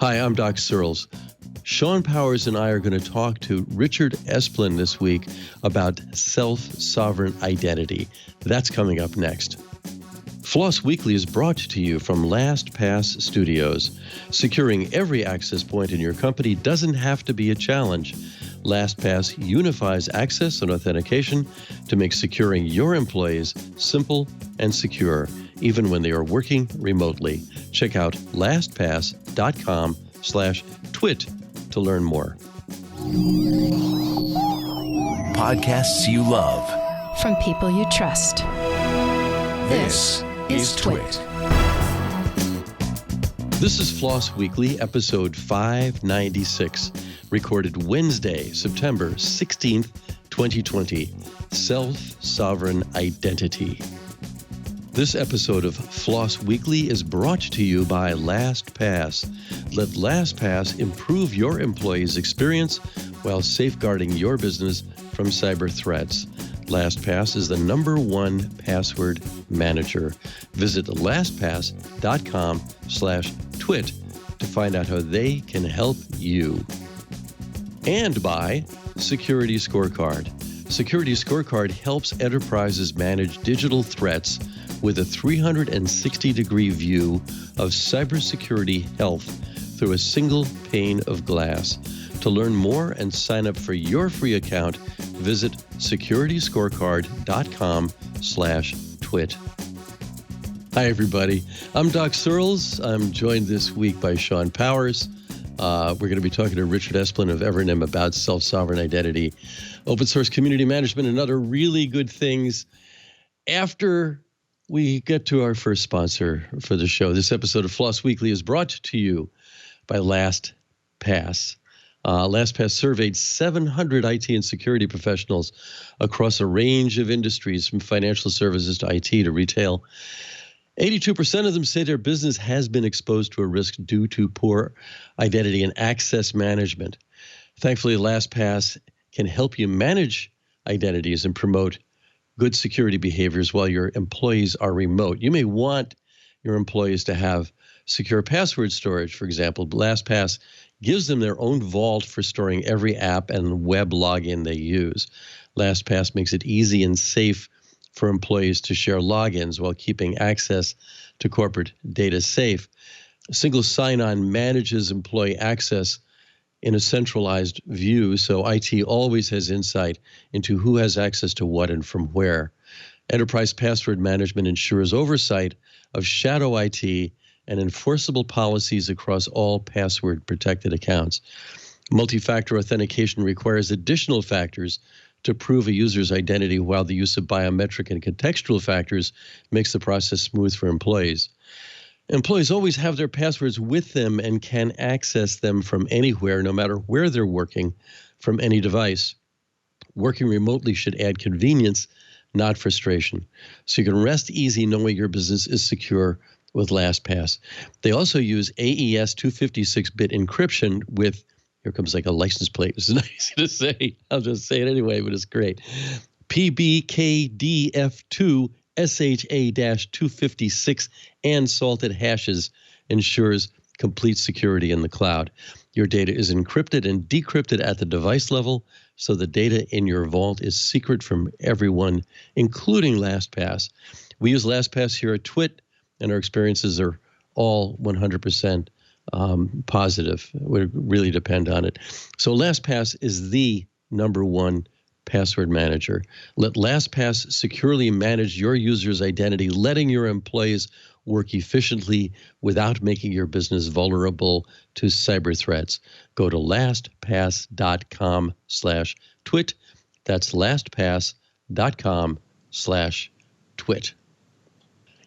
Hi, I'm Doc Searls. Shawn Powers and I are going to talk to Richard Esplin this week about self-sovereign identity. That's coming up next. FLOSS Weekly is brought to you from LastPass Studios. Securing every access point in your company doesn't have to be a challenge. LastPass unifies access and authentication to make securing your employees simple and secure, even when they are working remotely. Check out lastpass.com/twit to learn more. Podcasts you love. From people you trust. This is TWiT. This is FLOSS Weekly, episode 596, recorded Wednesday, September 16th, 2020. Self-sovereign identity. This episode of FLOSS Weekly is brought to you by LastPass. Let LastPass improve your employees' experience while safeguarding your business from cyber threats. LastPass is the #1 password manager. Visit lastpass.com/twit to find out how they can help you. And by Security Scorecard. Security Scorecard helps enterprises manage digital threats with a 360-degree view of cybersecurity health through a single pane of glass. To learn more and sign up for your free account, visit securityscorecard.com/twit. Hi, everybody. I'm Doc Searls. I'm joined this week by Shawn Powers. We're going to be talking to Richard Esplin of Evernym about self-sovereign identity, open source community management, and other really good things. After we get to our first sponsor for the show, this episode of FLOSS Weekly is brought to you by LastPass. LastPass surveyed 700 IT and security professionals across a range of industries, from financial services to IT to retail. 82% of them say their business has been exposed to a risk due to poor identity and access management. Thankfully, LastPass can help you manage identities and promote good security behaviors while your employees are remote. You may want your employees to have secure password storage, for example. LastPass gives them their own vault for storing every app and web login they use. LastPass makes it easy and safe for employees to share logins while keeping access to corporate data safe. A single sign-on manages employee access in a centralized view, so IT always has insight into who has access to what and from where. Enterprise password management ensures oversight of shadow IT and enforceable policies across all password-protected accounts. Multi-factor authentication requires additional factors to prove a user's identity, while the use of biometric and contextual factors makes the process smooth for employees. Employees always have their passwords with them and can access them from anywhere, no matter where they're working, from any device. Working remotely should add convenience, not frustration. So you can rest easy knowing your business is secure with LastPass. They also use AES 256-bit encryption with, here comes like a license plate. It's not easy to say. I'll just say it anyway, but it's great. PBKDF2 SHA-256 and salted hashes ensures complete security in the cloud. Your data is encrypted and decrypted at the device level, so the data in your vault is secret from everyone, including LastPass. We use LastPass here at TWiT, and our experiences are all 100% positive. We really depend on it. So LastPass is the #1 password manager. Let LastPass securely manage your user's identity, letting your employees work efficiently without making your business vulnerable to cyber threats. Go to lastpass.com/twit. That's lastpass.com/twit.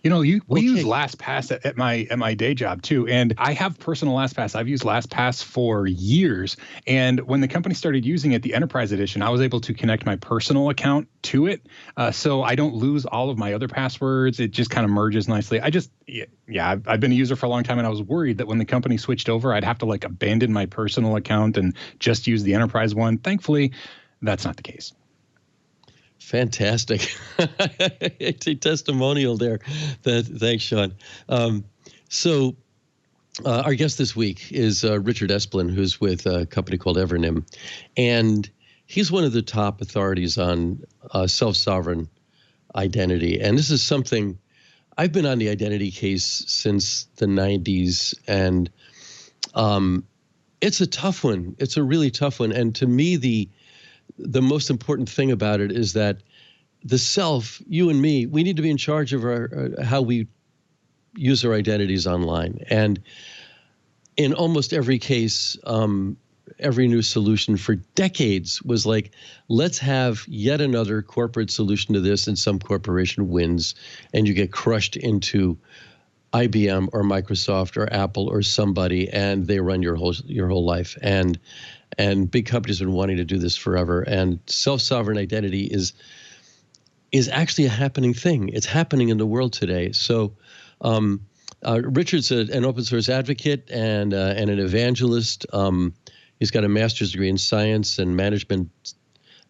You know, we use LastPass at my day job too, and I have personal LastPass. I've used LastPass for years, and when the company started using it, the Enterprise Edition, I was able to connect my personal account to it, so I don't lose all of my other passwords. It just kind of merges nicely. I've been a user for a long time, and I was worried that when the company switched over, I'd have to like abandon my personal account and just use the Enterprise one. Thankfully, that's not the case. Fantastic. It's a testimonial there. Thanks, Shawn. So Our guest this week is Richard Esplin, who's with a company called Evernym, and he's one of the top authorities on self-sovereign identity. And this is something I've been on the identity case since the 90s, and it's a tough one. It's a really tough one. And to me, the most important thing about it is that the self, you and me, we need to be in charge of our how we use our identities online. And in almost every case, every new solution for decades was like, let's have yet another corporate solution to this, and some corporation wins, and you get crushed into IBM or Microsoft or Apple or somebody, and they run your whole life. And big companies have been wanting to do this forever. And self-sovereign identity is actually a happening thing. It's happening in the world today. So Richard's an open source advocate and an evangelist. He's got a master's degree in science and management,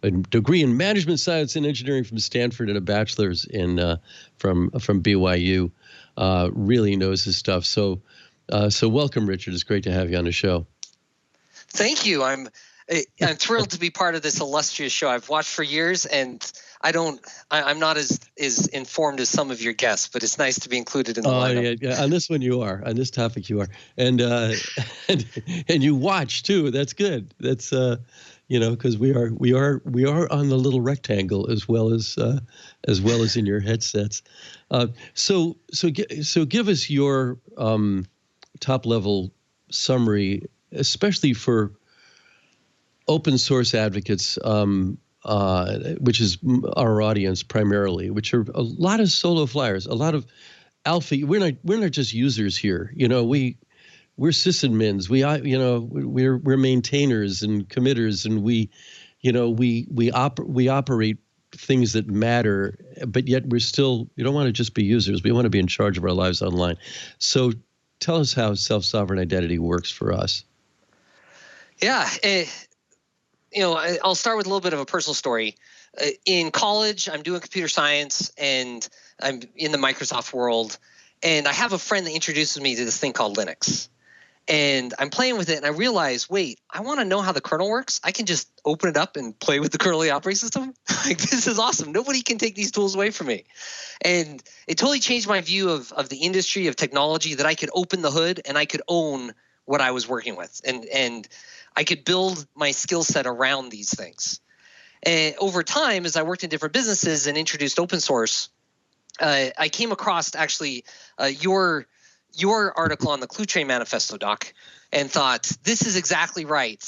a degree in management science and engineering from Stanford, and a bachelor's from BYU. Really knows his stuff. So welcome, Richard. It's great to have you on the show. Thank you. I'm thrilled to be part of this illustrious show. I've watched for years, and I'm not as informed as some of your guests, but it's nice to be included in the lineup. Yeah. On this one you are. On this topic you are. And and you watch too. That's good. That's because we are on the little rectangle as well as in your headsets. So give us your top level summary, especially for open source advocates, which is our audience primarily, which are a lot of solo flyers, a lot of alpha. We're not just users here. We're sysadmins. We're maintainers and committers, and we operate things that matter, but yet we don't want to just be users. We want to be in charge of our lives online. So tell us how self-sovereign identity works for us. Yeah. I'll start with a little bit of a personal story. In college, I'm doing computer science, and I'm in the Microsoft world. And I have a friend that introduces me to this thing called Linux. And I'm playing with it, and I realize, wait, I want to know how the kernel works. I can just open it up and play with the kernel of the operating system. Like, this is awesome. Nobody can take these tools away from me. And it totally changed my view of the industry, of technology, that I could open the hood and I could own what I was working with. And I could build my skill set around these things. And over time, as I worked in different businesses and introduced open source, I came across actually your article on the Clue Train Manifesto, Doc, and thought, this is exactly right.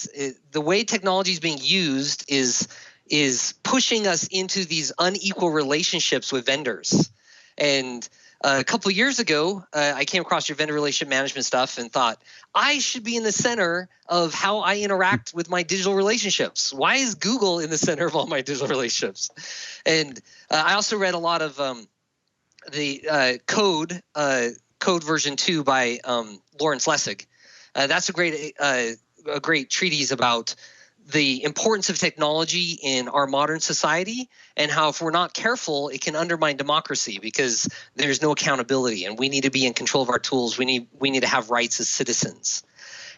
The way technology is being used is pushing us into these unequal relationships with vendors. And a couple of years ago, I came across your vendor relationship management stuff and thought, I should be in the center of how I interact with my digital relationships. Why is Google in the center of all my digital relationships? And I also read a lot of the Code version 2 by Lawrence Lessig. That's a great treatise about the importance of technology in our modern society, and how if we're not careful, it can undermine democracy because there's no accountability, and we need to be in control of our tools. We need to have rights as citizens.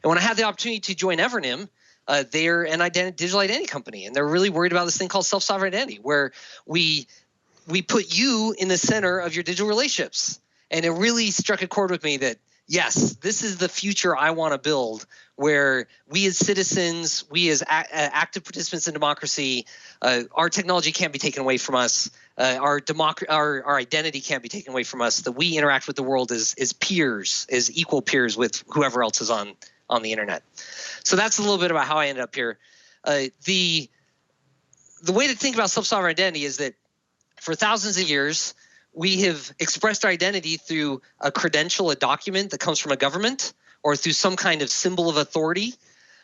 And when I had the opportunity to join Evernym, they're an digital identity company, and they're really worried about this thing called self-sovereign identity, where we put you in the center of your digital relationships. And it really struck a chord with me that, yes, this is the future I want to build, where we as citizens, we as active participants in democracy, our technology can't be taken away from us. Our identity can't be taken away from us. That we interact with the world as peers, as equal peers with whoever else is on the internet. So that's a little bit about how I ended up here. The way to think about self-sovereign identity is that for thousands of years, we have expressed our identity through a credential, a document that comes from a government, or through some kind of symbol of authority,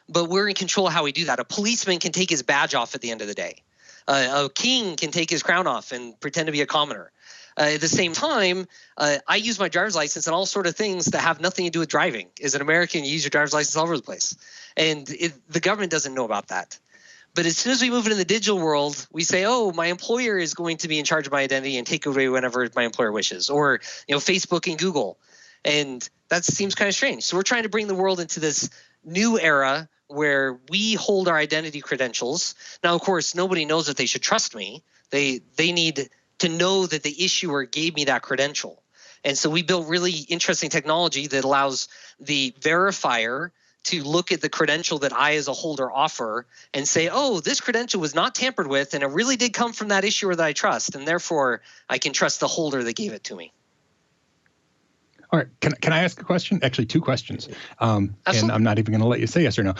but we're in control of how we do that. A policeman can take his badge off at the end of the day. A king can take his crown off and pretend to be a commoner. At the same time, I use my driver's license and all sort of things that have nothing to do with driving. As an American, you use your driver's license all over the place. And the government doesn't know about that. But as soon as we move into the digital world, we say, oh, my employer is going to be in charge of my identity and take away whenever my employer wishes, or Facebook and Google. And that seems kind of strange. So we're trying to bring the world into this new era where we hold our identity credentials. Now, of course, nobody knows that they should trust me. They need to know that the issuer gave me that credential. And so we built really interesting technology that allows the verifier to look at the credential that I as a holder offer and say, oh, this credential was not tampered with, and it really did come from that issuer that I trust, and therefore I can trust the holder that gave it to me. All right. Can I ask a question? Actually, two questions. And I'm not even going to let you say yes or no.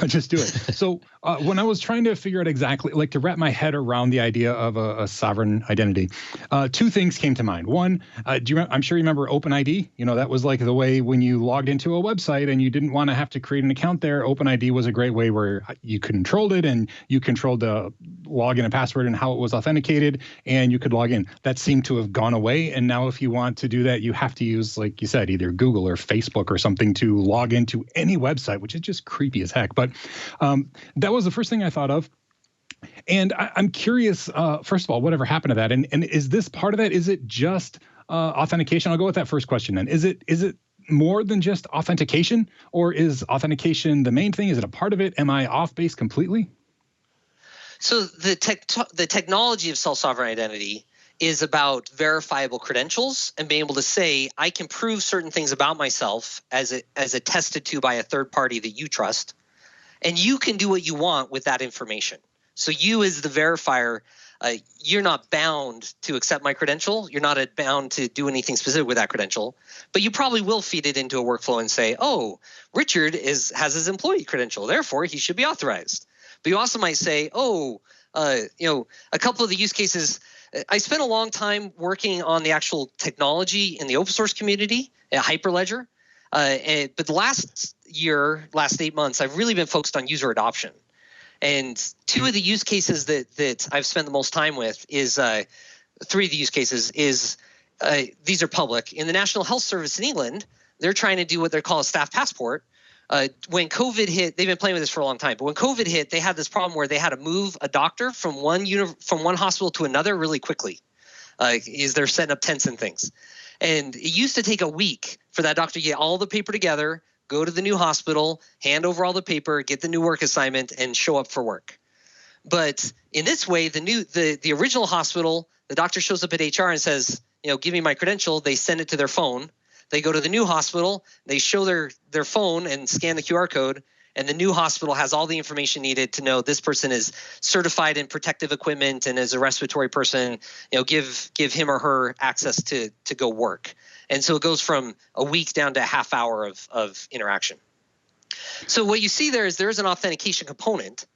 Just do it. So when I was trying to figure out exactly, like to wrap my head around the idea of a sovereign identity, two things came to mind. One, I'm sure you remember OpenID. That was like the way when you logged into a website and you didn't want to have to create an account there. OpenID was a great way where you controlled it and you controlled the login and password and how it was authenticated, and you could log in. That seemed to have gone away. And now if you want to do that, you have to use, like you said, either Google or Facebook or something to log into any website, which is just creepy as heck. But that was the first thing I thought of. And I'm curious, first of all, whatever happened to that? And is this part of that? Is it just authentication? I'll go with that first question then. Is it more than just authentication, or is authentication the main thing? Is it a part of it? Am I off base completely? So the technology of self-sovereign identity is about verifiable credentials and being able to say, I can prove certain things about myself as attested to by a third party that you trust, and you can do what you want with that information. So you as the verifier, you're not bound to accept my credential. You're not bound to do anything specific with that credential, but you probably will feed it into a workflow and say, oh, Richard has his employee credential, therefore he should be authorized. But you also might say, oh, a couple of the use cases. I spent a long time working on the actual technology in the open source community at Hyperledger. But the last 8 months, I've really been focused on user adoption. And two of the use cases that I've spent the most time with is three of the use cases is these are public. In the National Health Service in England, they're trying to do what they call a staff passport. When COVID hit, they've been playing with this for a long time. But when COVID hit, they had this problem where they had to move a doctor from one hospital to another really quickly. They're setting up tents and things. And it used to take a week for that doctor to get all the paper together, go to the new hospital, hand over all the paper, get the new work assignment, and show up for work. But in this way, the original hospital, the doctor shows up at HR and says, give me my credential. They send it to their phone. They go to the new hospital, they show their phone and scan the QR code, and the new hospital has all the information needed to know this person is certified in protective equipment and is a respiratory person, give him or her access to go work. And so it goes from a week down to a half hour of interaction. So what you see there's an authentication component,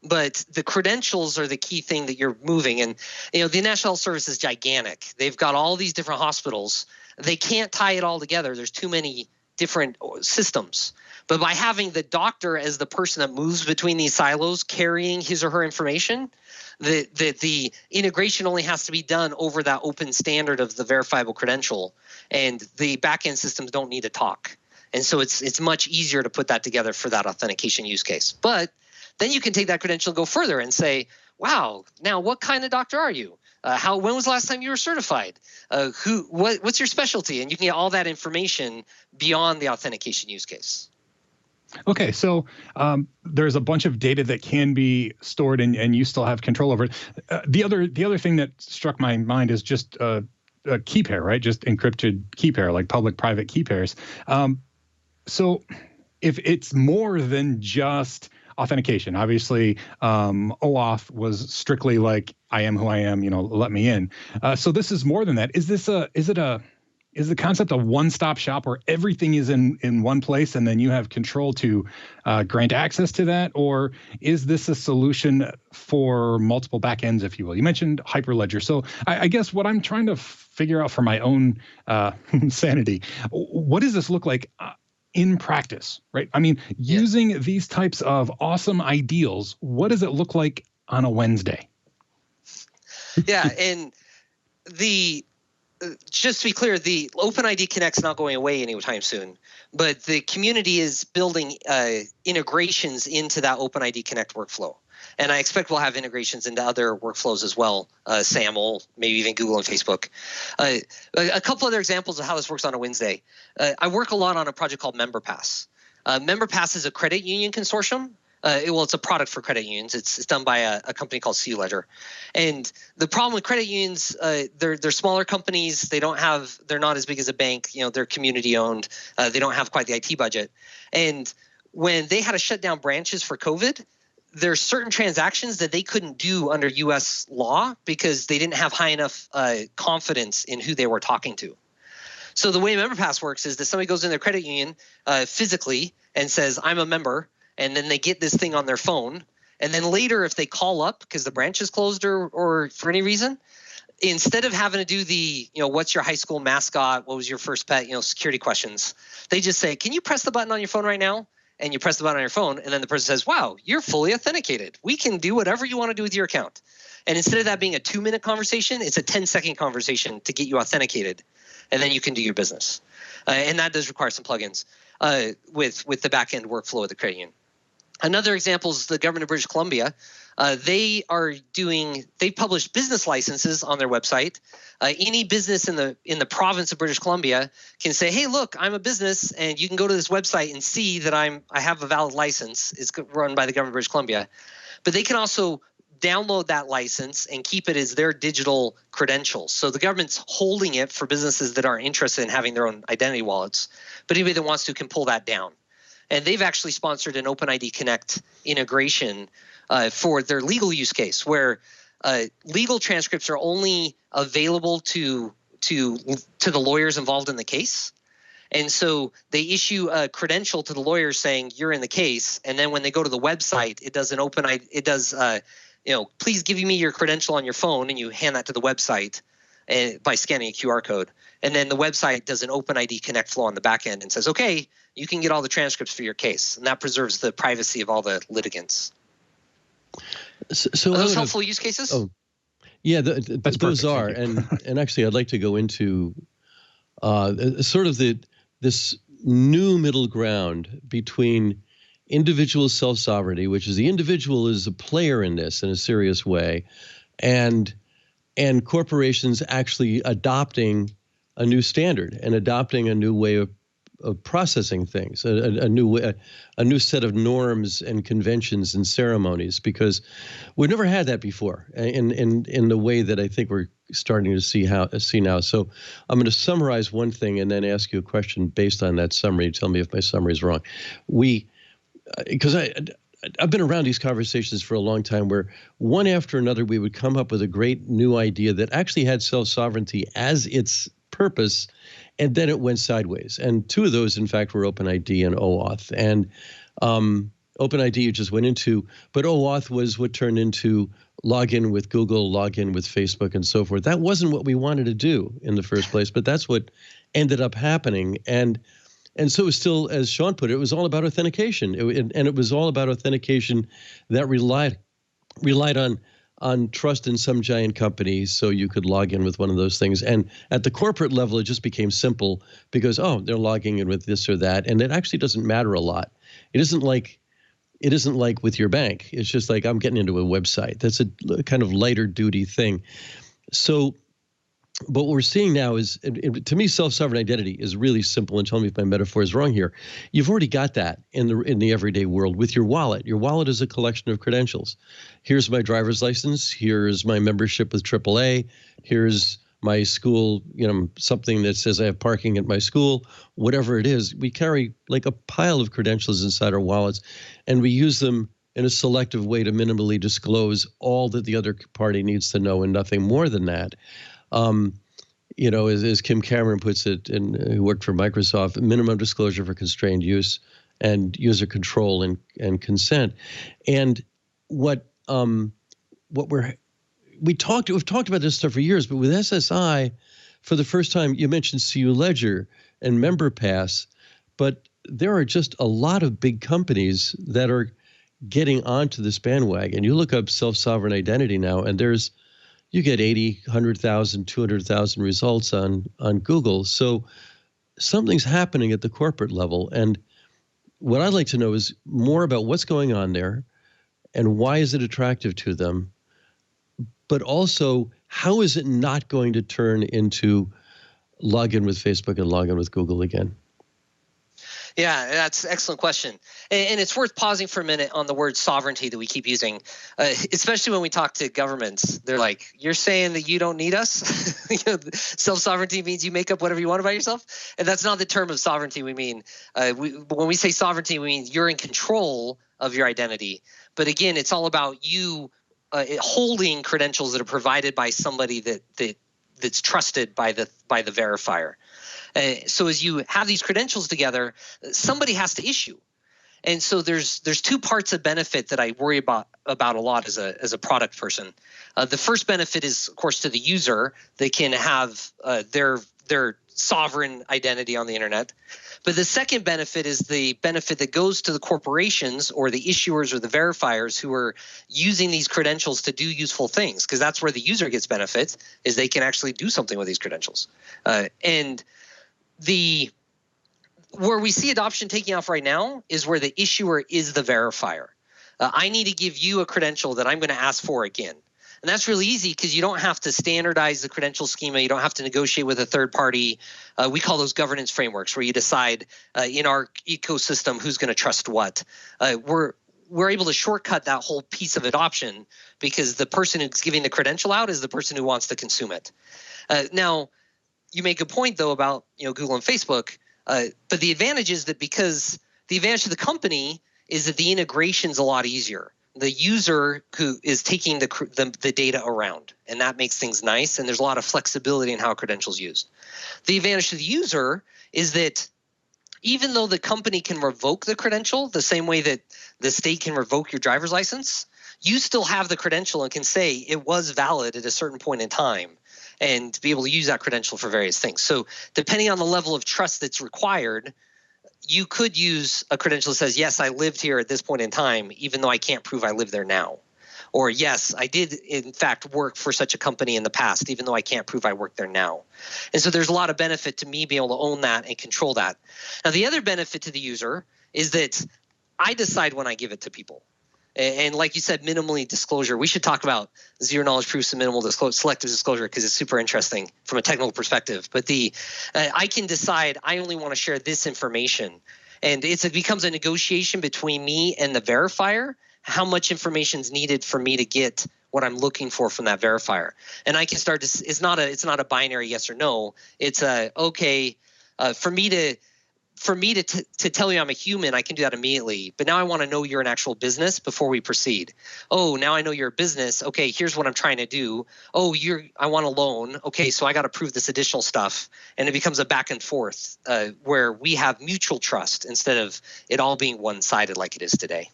but the credentials are the key thing that you're moving. And the National Health Service is gigantic. They've got all these different hospitals. They can't tie it all together. There's too many different systems. But by having the doctor as the person that moves between these silos, carrying his or her information, the integration only has to be done over that open standard of the verifiable credential, and the backend systems don't need to talk. And so it's much easier to put that together for that authentication use case. But then you can take that credential and go further and say, wow, now what kind of doctor are you? When was the last time you were certified? What's your specialty? And you can get all that information beyond the authentication use case. Okay, so there's a bunch of data that can be stored, and you still have control over it. The other thing that struck my mind is just a key pair, right? Just encrypted key pair, like public-private key pairs. So if it's more than just authentication, obviously OAuth was strictly like, I am who I am, let me in. So this is more than that. Is the concept a one-stop shop where everything is in one place and then you have control to grant access to that? Or is this a solution for multiple backends, if you will? You mentioned Hyperledger. So I guess what I'm trying to figure out for my own sanity, what does this look like in practice, right? I mean, using these types of awesome ideals, what does it look like on a Wednesday? Yeah, and just to be clear, the OpenID Connect's not going away anytime soon, but the community is building integrations into that OpenID Connect workflow. And I expect we'll have integrations into other workflows as well, SAML, maybe even Google and Facebook. A couple other examples of how this works on a Wednesday. I work a lot on a project called MemberPass. MemberPass is a credit union consortium. It's a product for credit unions. It's done by a company called CU Ledger. And the problem with credit unions, they're smaller companies. They're not as big as a bank. They're community owned. They don't have quite the IT budget. And when they had to shut down branches for COVID, there's certain transactions that they couldn't do under U.S. law because they didn't have high enough confidence in who they were talking to. So the way MemberPass works is that somebody goes in their credit union physically and says, I'm a member, and then they get this thing on their phone. And then later, if they call up because the branch is closed or for any reason, instead of having to do the, what's your high school mascot, what was your first pet, security questions, they just say, can you press the button on your phone right now? And you press the button on your phone, and then the person says, wow, you're fully authenticated. We can do whatever you want to do with your account. And instead of that being a 2-minute conversation, it's a 10-second conversation to get you authenticated, and then you can do your business. And that does require some plugins with the back-end workflow of the credit union. Another example is the government of British Columbia. They publish business licenses on their website. Any business in the province of British Columbia can say, hey, look, I'm a business, and you can go to this website and see that I have a valid license. It's run by the government of British Columbia. But they can also download that license and keep it as their digital credentials. So the government's holding it for businesses that aren't interested in having their own identity wallets. But anybody that wants to can pull that down. And they've actually sponsored an OpenID Connect integration for their legal use case, where legal transcripts are only available to the lawyers involved in the case. And so they issue a credential to the lawyers saying you're in the case. And then when they go to the website, it does an OpenID. It does, please give me your credential on your phone, and you hand that to the website by scanning a QR code. And then the website does an OpenID Connect flow on the back end and says, okay, you can get all the transcripts for your case. And that preserves the privacy of all the litigants. So are those helpful use cases? Oh, yeah, those are. And actually, I'd like to go into sort of this new middle ground between individual self-sovereignty, which is the individual is a player in this in a serious way, and corporations actually adopting a new standard and adopting a new way of processing things, a new set of norms and conventions and ceremonies, because we've never had that before in the way that I think we're starting to see now. So I'm going to summarize one thing and then ask you a question based on that summary. Tell me if my summary is wrong. Because I've been around these conversations for a long time, where one after another we would come up with a great new idea that actually had self-sovereignty as its purpose, and then it went sideways. And two of those, in fact, were OpenID and OAuth. And OpenID you just went into, but OAuth was what turned into login with Google, login with Facebook, and so forth. That wasn't what we wanted to do in the first place, but that's what ended up happening. And so it was still, as Shawn put it, it was all about authentication. And it was all about authentication that relied on trust in some giant companies, so you could log in with one of those things. And at the corporate level, it just became simple because, they're logging in with this or that. And it actually doesn't matter a lot. It isn't like with your bank. It's just like, I'm getting into a website. That's a kind of lighter duty thing. So, but what we're seeing now is, to me, self-sovereign identity is really simple. And tell me if my metaphor is wrong here. You've already got that in the everyday world with your wallet. Your wallet is a collection of credentials. Here's my driver's license. Here's my membership with AAA. Here's my school, something that says I have parking at my school. Whatever it is, we carry like a pile of credentials inside our wallets, and we use them in a selective way to minimally disclose all that the other party needs to know and nothing more than that. As Kim Cameron puts it, who worked for Microsoft, minimum disclosure for constrained use and user control and consent. And we've talked about this stuff for years, but with SSI, for the first time, you mentioned CU Ledger and MemberPass, but there are just a lot of big companies that are getting onto this bandwagon. You look up self-sovereign identity now, and you get 80, 100,000, 200,000 results on Google. So something's happening at the corporate level. And what I'd like to know is more about what's going on there and why is it attractive to them? But also, how is it not going to turn into log in with Facebook and log in with Google again? Yeah, that's an excellent question. And it's worth pausing for a minute on the word sovereignty that we keep using, especially when we talk to governments. They're like, you're saying that you don't need us? Self-sovereignty means you make up whatever you want about yourself? And that's not the term of sovereignty we mean. When we say sovereignty, we mean you're in control of your identity. But again, it's all about you holding credentials that are provided by somebody that's trusted by the verifier. So as you have these credentials together, somebody has to issue. And so there's two parts of benefit that I worry about a lot as a product person. The first benefit is, of course, to the user. They can have their sovereign identity on the internet. But the second benefit is the benefit that goes to the corporations or the issuers or the verifiers who are using these credentials to do useful things, because that's where the user gets benefit, is they can actually do something with these credentials. And where we see adoption taking off right now is where the issuer is the verifier. I need to give you a credential that I'm going to ask for again. And that's really easy because you don't have to standardize the credential schema. You don't have to negotiate with a third party. We call those governance frameworks, where you decide in our ecosystem who's going to trust what. We're able to shortcut that whole piece of adoption because the person who's giving the credential out is the person who wants to consume it. Now, you make a point though about Google and Facebook, but the advantage is that because the advantage to the company is that the integration's a lot easier. The user who is taking the data around, and that makes things nice, and there's a lot of flexibility in how a credential is used. The advantage to the user is that even though the company can revoke the credential the same way that the state can revoke your driver's license, you still have the credential and can say it was valid at a certain point in time and be able to use that credential for various things. So depending on the level of trust that's required, you could use a credential that says, yes, I lived here at this point in time, even though I can't prove I live there now. Or yes, I did in fact work for such a company in the past, even though I can't prove I work there now. And so there's a lot of benefit to me being able to own that and control that. Now, the other benefit to the user is that I decide when I give it to people. And like you said, minimally disclosure. We should talk about zero knowledge proofs and minimal selective disclosure because it's super interesting from a technical perspective. But I can decide I only want to share this information. And it becomes a negotiation between me and the verifier, how much information is needed for me to get what I'm looking for from that verifier. And I can start to, it's not a binary yes or no. It's for me to tell you I'm a human, I can do that immediately. But now I want to know you're an actual business before we proceed. Oh, now I know you're a business. Okay, here's what I'm trying to do. Oh, I want a loan. Okay, so I got to prove this additional stuff. And it becomes a back and forth where we have mutual trust instead of it all being one-sided like it is today.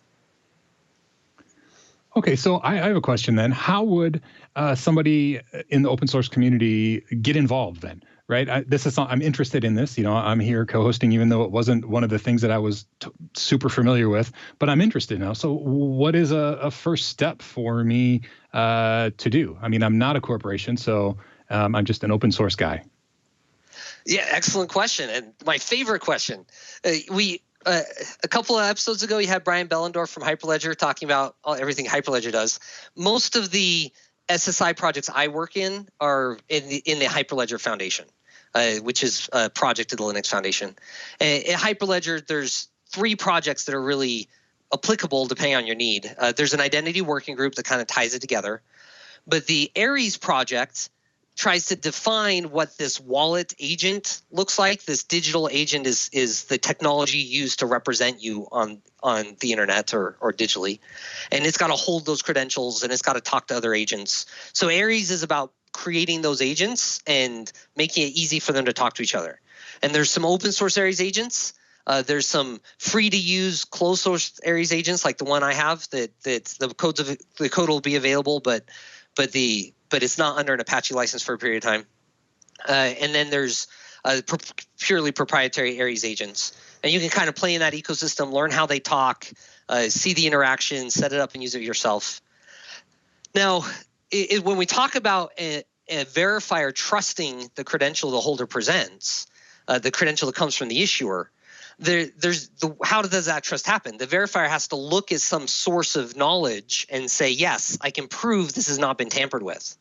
Okay, so I have a question then. How would somebody in the open source community get involved then? Right. I'm interested in this. I'm here co-hosting, even though it wasn't one of the things that I was super familiar with, but I'm interested now. So what is a first step for me to do? I mean, I'm not a corporation, so I'm just an open source guy. Yeah, excellent question. And my favorite question. A couple of episodes ago, you had Brian Bellendorf from Hyperledger talking about everything Hyperledger does. Most of the SSI projects I work in are in the Hyperledger Foundation, which is a project of the Linux Foundation. At Hyperledger, there's 3 projects that are really applicable depending on your need. There's an identity working group that kind of ties it together. But the Aries project tries to define what this wallet agent looks like. This digital agent is the technology used to represent you on the internet or digitally. And it's got to hold those credentials and it's got to talk to other agents. So Aries is about creating those agents and making it easy for them to talk to each other. And there's some open source Aries agents. There's some free to use closed source Aries agents like the one I have that the code will be available, but it's not under an Apache license for a period of time. And then there's purely proprietary Aries agents. And you can kind of play in that ecosystem, learn how they talk, see the interaction, set it up and use it yourself. Now, when we talk about a verifier trusting the credential the holder presents, the credential that comes from the issuer, how does that trust happen? The verifier has to look at some source of knowledge and say, yes, I can prove this has not been tampered with.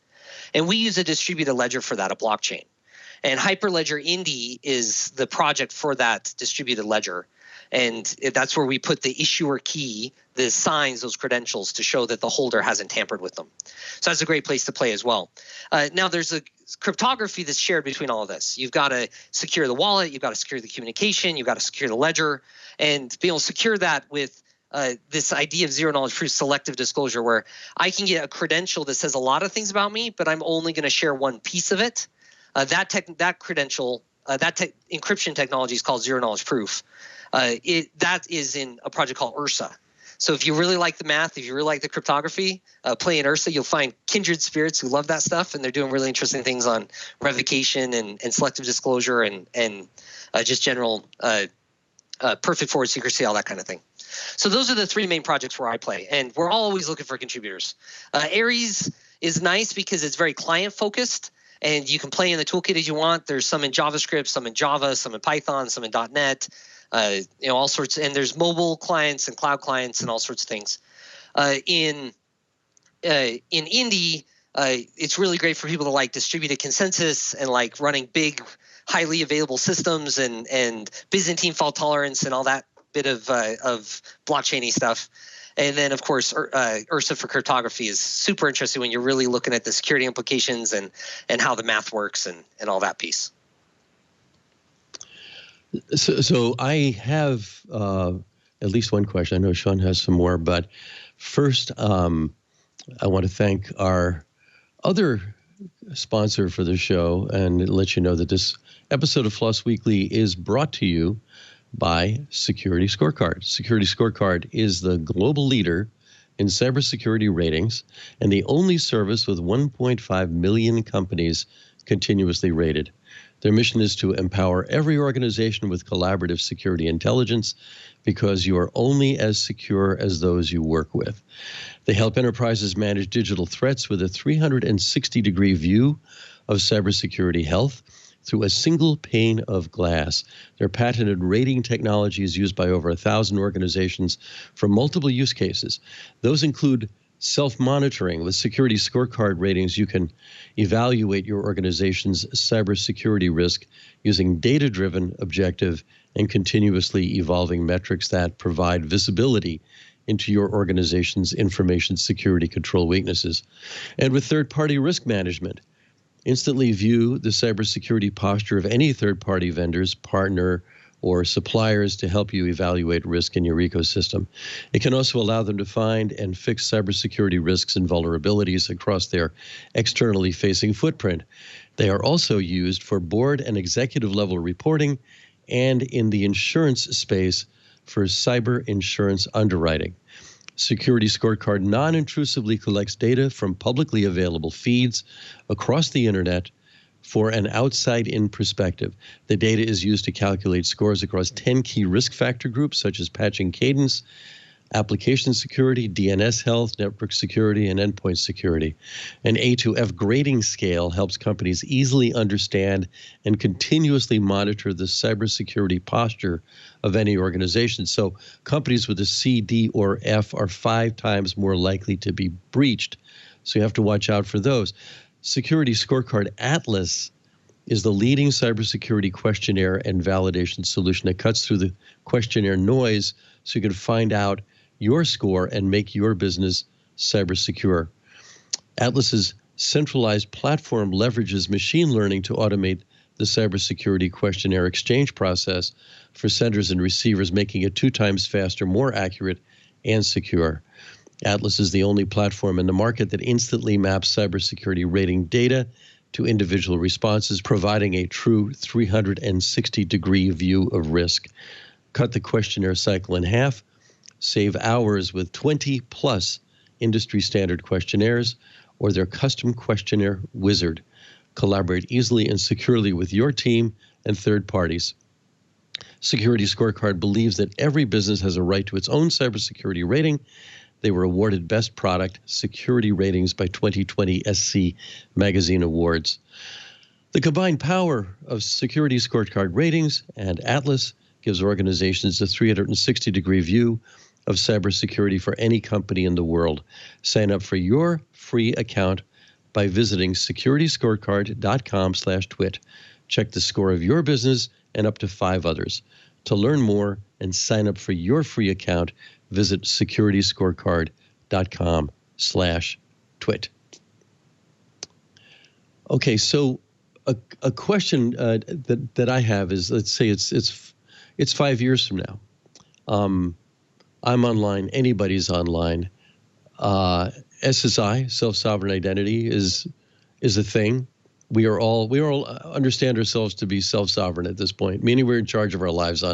And we use a distributed ledger for that, a blockchain. And Hyperledger Indy is the project for that distributed ledger. And that's where we put the issuer key, the signs, those credentials to show that the holder hasn't tampered with them. So that's a great place to play as well. Now, there's a cryptography that's shared between all of this. You've got to secure the wallet. You've got to secure the communication. You've got to secure the ledger. And be able to secure that with this idea of zero-knowledge proof selective disclosure, where I can get a credential that says a lot of things about me, but I'm only going to share one piece of it. That credential, encryption technology is called zero-knowledge proof. That is in a project called URSA. So if you really like the math, if you really like the cryptography, play in URSA, you'll find kindred spirits who love that stuff, and they're doing really interesting things on revocation and selective disclosure and just general perfect forward secrecy, all that kind of thing. So those are the three main projects where I play, and we're always looking for contributors. Aries is nice because it's very client-focused, and you can play in the toolkit as you want. There's some in JavaScript, some in Java, some in Python, some in .NET. All sorts, and there's mobile clients and cloud clients and all sorts of things. In Indy, it's really great for people to like distributed consensus and like running big, highly available systems and Byzantine fault tolerance and all that bit of blockchainy stuff. And then, of course, URSA for cryptography is super interesting when you're really looking at the security implications and how the math works and all that piece. So I have at least one question. I know Shawn has some more, but first, I want to thank our other sponsor for the show and let you know that this episode of FLOSS Weekly is brought to you by Security Scorecard. Security Scorecard is the global leader in cybersecurity ratings and the only service with 1.5 million companies continuously rated. Their mission is to empower every organization with collaborative security intelligence because you are only as secure as those you work with. They help enterprises manage digital threats with a 360-degree view of cybersecurity health through a single pane of glass. Their patented rating technology is used by over 1,000 organizations for multiple use cases. Those include self-monitoring. With Security Scorecard ratings, you can evaluate your organization's cybersecurity risk using data-driven, objective, and continuously evolving metrics that provide visibility into your organization's information security control weaknesses. And with third-party risk management, instantly view the cybersecurity posture of any third-party vendors, partner, or suppliers to help you evaluate risk in your ecosystem. It can also allow them to find and fix cybersecurity risks and vulnerabilities across their externally facing footprint. They are also used for board and executive level reporting and in the insurance space for cyber insurance underwriting. Security Scorecard non-intrusively collects data from publicly available feeds across the internet for an outside-in perspective. The data is used to calculate scores across 10 key risk factor groups, such as patching cadence, application security, DNS health, network security, and endpoint security. An A to F grading scale helps companies easily understand and continuously monitor the cybersecurity posture of any organization. So companies with a C, D, or F are 5 times more likely to be breached. So you have to watch out for those. Security Scorecard Atlas is the leading cybersecurity questionnaire and validation solution that cuts through the questionnaire noise so you can find out your score and make your business cyber secure. Atlas's centralized platform leverages machine learning to automate the cybersecurity questionnaire exchange process for senders and receivers, making it 2 times faster, more accurate, and secure. Atlas is the only platform in the market that instantly maps cybersecurity rating data to individual responses, providing a true 360-degree view of risk. Cut the questionnaire cycle in half, save hours with 20-plus industry-standard questionnaires or their custom questionnaire wizard. Collaborate easily and securely with your team and third parties. Security Scorecard believes that every business has a right to its own cybersecurity rating. They were awarded Best Product Security Ratings by 2020 SC Magazine Awards. The combined power of Security Scorecard ratings and Atlas gives organizations a 360-degree view of cybersecurity for any company in the world. Sign up for your free account by visiting securityscorecard.com/twit. Check the score of your business and up to 5 others. To learn more and sign up for your free account, visit securityscorecard.com/twit. Okay, so a question that I have is, let's say it's 5 years from now. I'm online. Anybody's online. SSI, self-sovereign identity, is a thing. We all understand ourselves to be self-sovereign at this point, meaning we're in charge of our lives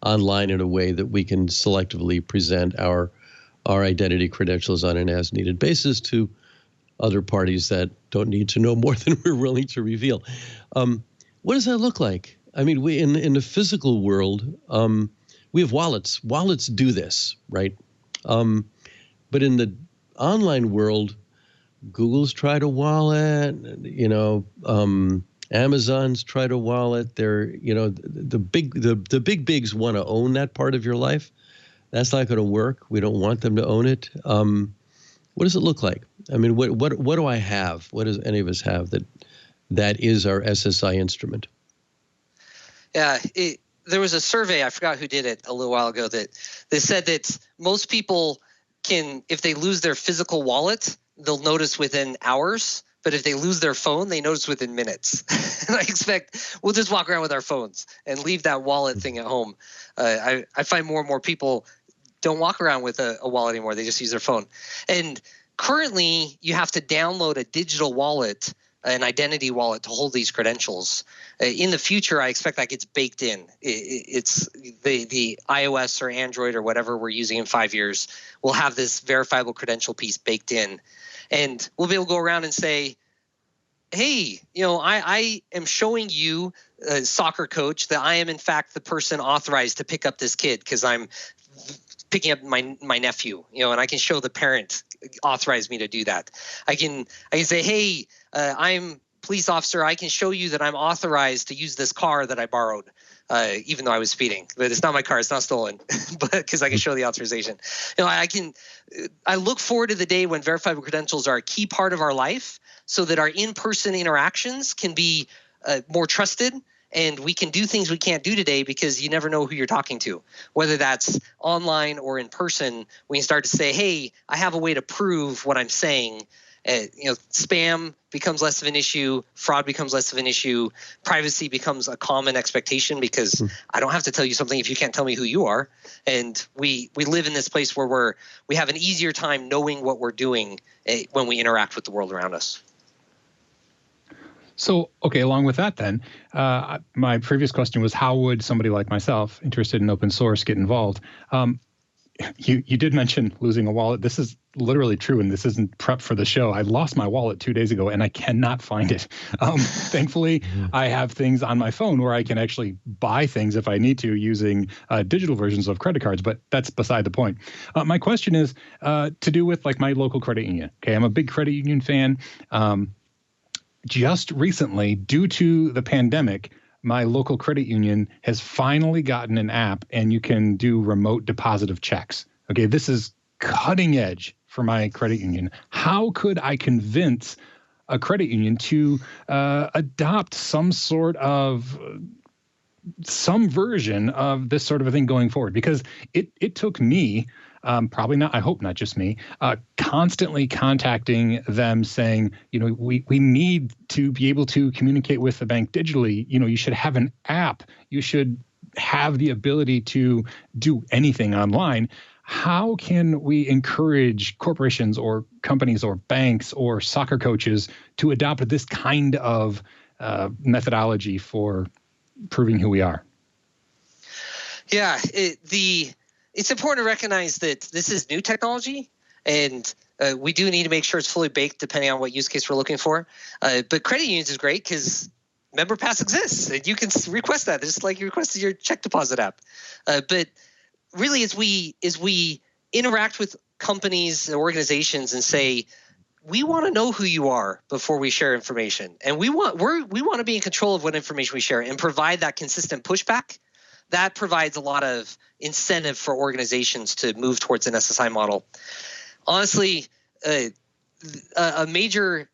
online in a way that we can selectively present our identity credentials on an as-needed basis to other parties that don't need to know more than we're willing to reveal. What does that look like? I mean, we in the physical world, we have wallets. Wallets do this, right? But in the online world, Google's tried a wallet, Amazon's tried a wallet. They're, the big bigs want to own that part of your life. That's not going to work. We don't want them to own it. What does it look like? I mean, what do I have? What does any of us have that is our SSI instrument? Yeah, there was a survey, I forgot who did it a little while ago, that they said that most people can, if they lose their physical wallet, they'll notice within hours. But if they lose their phone, they notice within minutes. And I expect we'll just walk around with our phones and leave that wallet thing at home. I find more and more people don't walk around with a wallet anymore. They just use their phone. And currently, you have to download a digital wallet, an identity wallet, to hold these credentials. In the future, I expect that gets baked in. It's the iOS or Android or whatever we're using in 5 years will have this verifiable credential piece baked in. And we'll be able to go around and say, hey, I am showing you, soccer coach, that I am in fact the person authorized to pick up this kid because I'm picking up my nephew, and I can show the parent authorized me to do that. I can say, hey, I'm police officer. I can show you that I'm authorized to use this car that I borrowed, even though I was speeding. But it's not my car. It's not stolen, but because I can show the authorization. I look forward to the day when verifiable credentials are a key part of our life, so that our in-person interactions can be more trusted. And we can do things we can't do today because you never know who you're talking to, whether that's online or in person. We can start to say, hey, I have a way to prove what I'm saying. Spam becomes less of an issue. Fraud becomes less of an issue. Privacy becomes a common expectation because I don't have to tell you something if you can't tell me who you are. And we live in this place where we have an easier time knowing what we're doing when we interact with the world around us. So, okay, along with that then, my previous question was, how would somebody like myself, interested in open source, get involved? You did mention losing a wallet. This is literally true, and this isn't prep for the show. I lost my wallet 2 days ago, and I cannot find it. Thankfully, I have things on my phone where I can actually buy things if I need to using digital versions of credit cards, but that's beside the point. My question is to do with like my local credit union. Okay, I'm a big credit union fan. Just recently, due to the pandemic, my local credit union has finally gotten an app and you can do remote deposit of checks. Okay, this is cutting edge for my credit union. How could I convince a credit union to adopt some version of this sort of a thing going forward? Because it took me, probably not, I hope not just me, constantly contacting them saying, we need to be able to communicate with the bank digitally. You should have an app. You should have the ability to do anything online. How can we encourage corporations or companies or banks or soccer coaches to adopt this kind of methodology for proving who we are? Yeah, it's important to recognize that this is new technology, and we do need to make sure it's fully baked depending on what use case we're looking for. But credit unions is great because MemberPass exists, and you can request that just like you requested your check deposit app. But really, as we interact with companies and organizations and say, we want to know who you are before we share information, and we want to be in control of what information we share and provide that consistent pushback. that provides a lot of incentive for organizations to move towards an SSI model. Honestly, a major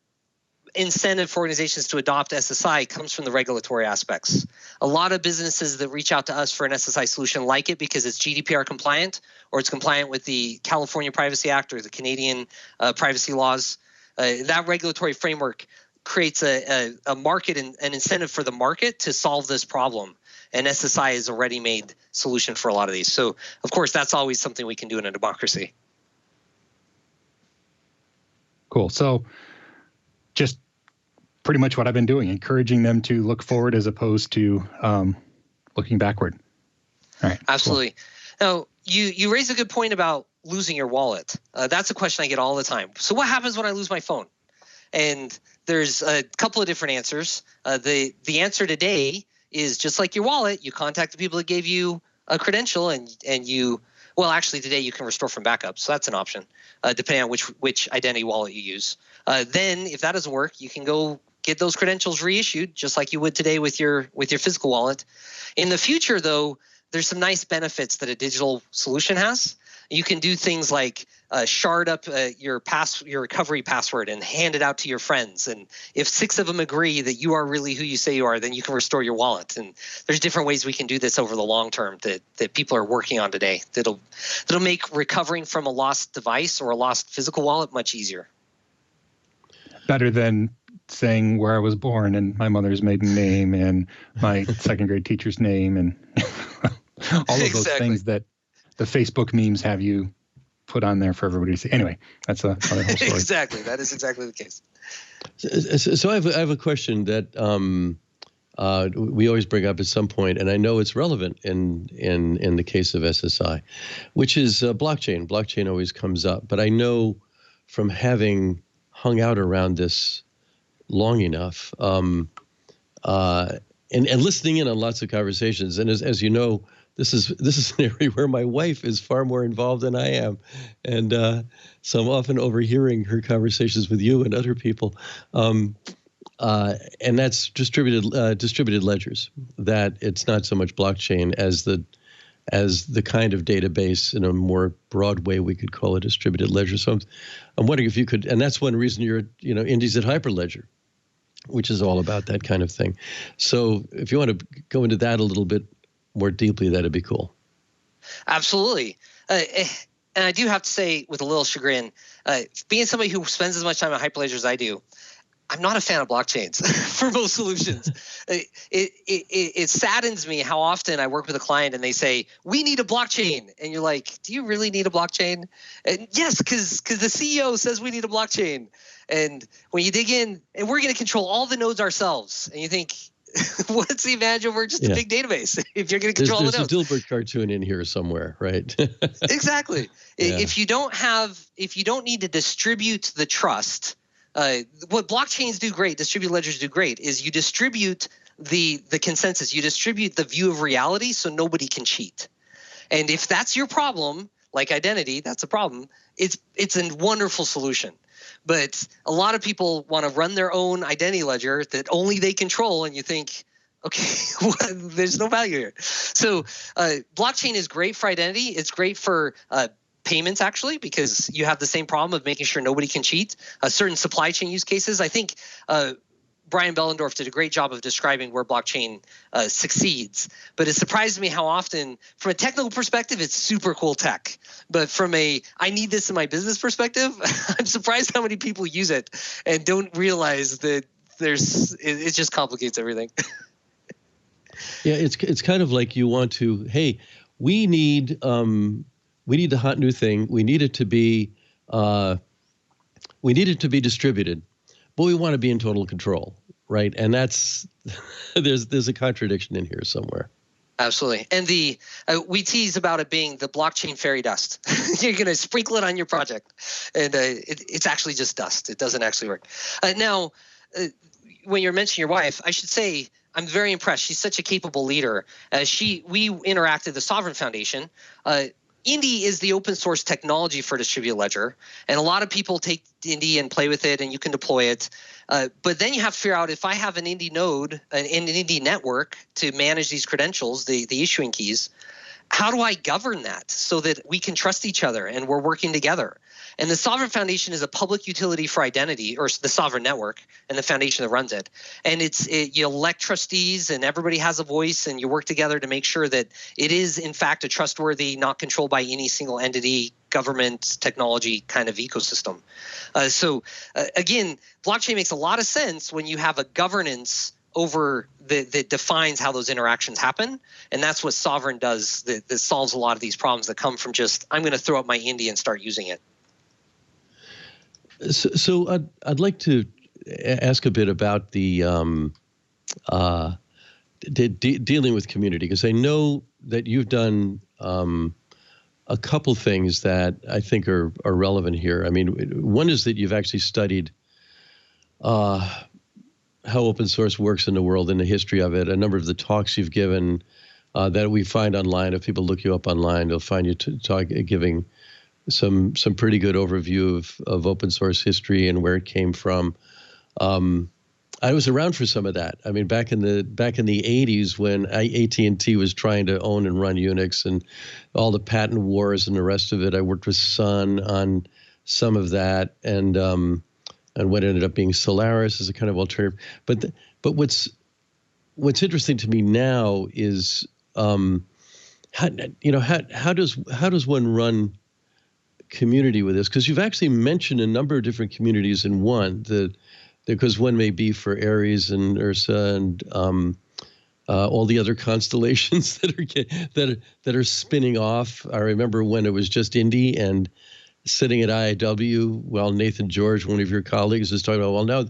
incentive for organizations to adopt SSI comes from the regulatory aspects. A lot of businesses that reach out to us for an SSI solution like it because it's GDPR compliant or it's compliant with the California Privacy Act or the Canadian privacy laws. That regulatory framework creates a market and an incentive for the market to solve this problem. And SSI is a ready-made solution for a lot of these. So, of course, that's always something we can do in a democracy. Cool. So just pretty much what I've been doing, encouraging them to look forward as opposed to looking backward. All right. Absolutely. Cool. Now, you raise a good point about losing your wallet. That's a question I get all the time. So what happens when I lose my phone? And there's a couple of different answers. The answer today is just like your wallet. You contact the people that gave you a credential and you – well, actually, today you can restore from backup, so that's an option, depending on which identity wallet you use. Then, if that doesn't work, you can go get those credentials reissued, just like you would today with your physical wallet. In the future, though, there's some nice benefits that a digital solution has. You can do things like shard up your recovery password and hand it out to your friends. And if 6 of them agree that you are really who you say you are, then you can restore your wallet. And there's different ways we can do this over the long term that people are working on today that'll make recovering from a lost device or a lost physical wallet much easier. Better than saying where I was born and my mother's maiden name and my second grade teacher's name and all of those things that the Facebook memes have you put on there for everybody to see. Anyway, that's another whole story. Exactly. That is exactly the case. So I have a question that we always bring up at some point, and I know it's relevant in the case of SSI, which is blockchain. Blockchain always comes up, but I know from having hung out around this long enough and listening in on lots of conversations, and as you know, this is an area where my wife is far more involved than I am, and so I'm often overhearing her conversations with you and other people, and that's distributed ledgers. That it's not so much blockchain as the kind of database in a more broad way we could call a distributed ledger. So I'm wondering if you could, and that's one reason you're Indy's at Hyperledger, which is all about that kind of thing. So if you want to go into that a little bit more deeply, that'd be cool. Absolutely. And I do have to say, with a little chagrin, being somebody who spends as much time at Hyperledger as I do, I'm not a fan of blockchains for most solutions. It saddens me how often I work with a client and they say, we need a blockchain. And you're like, do you really need a blockchain? And yes, because the CEO says we need a blockchain. And when you dig in, and we're going to control all the nodes ourselves. And you think, what's the advantage over just a big database if you're going to control all the nodes? There's a Dilbert cartoon in here somewhere, right? Exactly. Yeah. If you don't need to distribute the trust, what blockchains do great, distributed ledgers do great, is you distribute the consensus, you distribute the view of reality so nobody can cheat. And if that's your problem, like identity, that's a problem, it's a wonderful solution. But a lot of people want to run their own identity ledger that only they control, and you think, okay, there's no value here. So blockchain is great for identity. It's great for payments, actually, because you have the same problem of making sure nobody can cheat. Certain supply chain use cases. I think Brian Bellendorf did a great job of describing where blockchain succeeds. But it surprised me how often, from a technical perspective, it's super cool tech. But from I need this in my business perspective, I'm surprised how many people use it and don't realize that it just complicates everything. Yeah, it's kind of like you want to, hey, we need the hot new thing. We need it to be distributed, but we want to be in total control, right? And that's there's a contradiction in here somewhere. Absolutely. And we tease about it being the blockchain fairy dust. You're going to sprinkle it on your project, and it's actually just dust. It doesn't actually work. Now, when you're mentioning your wife, I should say I'm very impressed. She's such a capable leader. We interacted at the Sovereign Foundation. Indy is the open source technology for distributed ledger, and a lot of people take Indy and play with it, and you can deploy it. But then you have to figure out, if I have an Indy node, an Indy network to manage these credentials, the issuing keys, how do I govern that so that we can trust each other and we're working together? And the Sovereign Foundation is a public utility for identity, or the Sovereign Network, and the foundation that runs it. And you elect trustees, and everybody has a voice, and you work together to make sure that it is, in fact, a trustworthy, not controlled by any single entity, government, technology kind of ecosystem. Again, blockchain makes a lot of sense when you have a governance over that defines how those interactions happen. And that's what Sovereign does that solves a lot of these problems that come from just, I'm going to throw up my Indy and start using it. So I'd like to ask a bit about the dealing with community, because I know that you've done a couple things that I think are relevant here. I mean, one is that you've actually studied how open source works in the world and the history of it. A number of the talks you've given that we find online, if people look you up online, they'll find you giving some pretty good overview of open source history and where it came from. I was around for some of that. I mean, back in the 80s when AT&T was trying to own and run Unix and all the patent wars and the rest of it, I worked with Sun on some of that, and what ended up being Solaris as a kind of alternative. But what's interesting to me now is how does one run community with this? Because you've actually mentioned a number of different communities in one. Because one may be for Aries and Ursa and all the other constellations that are spinning off. I remember when it was just Indy and sitting at IIW, while Nathan George, one of your colleagues, is talking about, well, now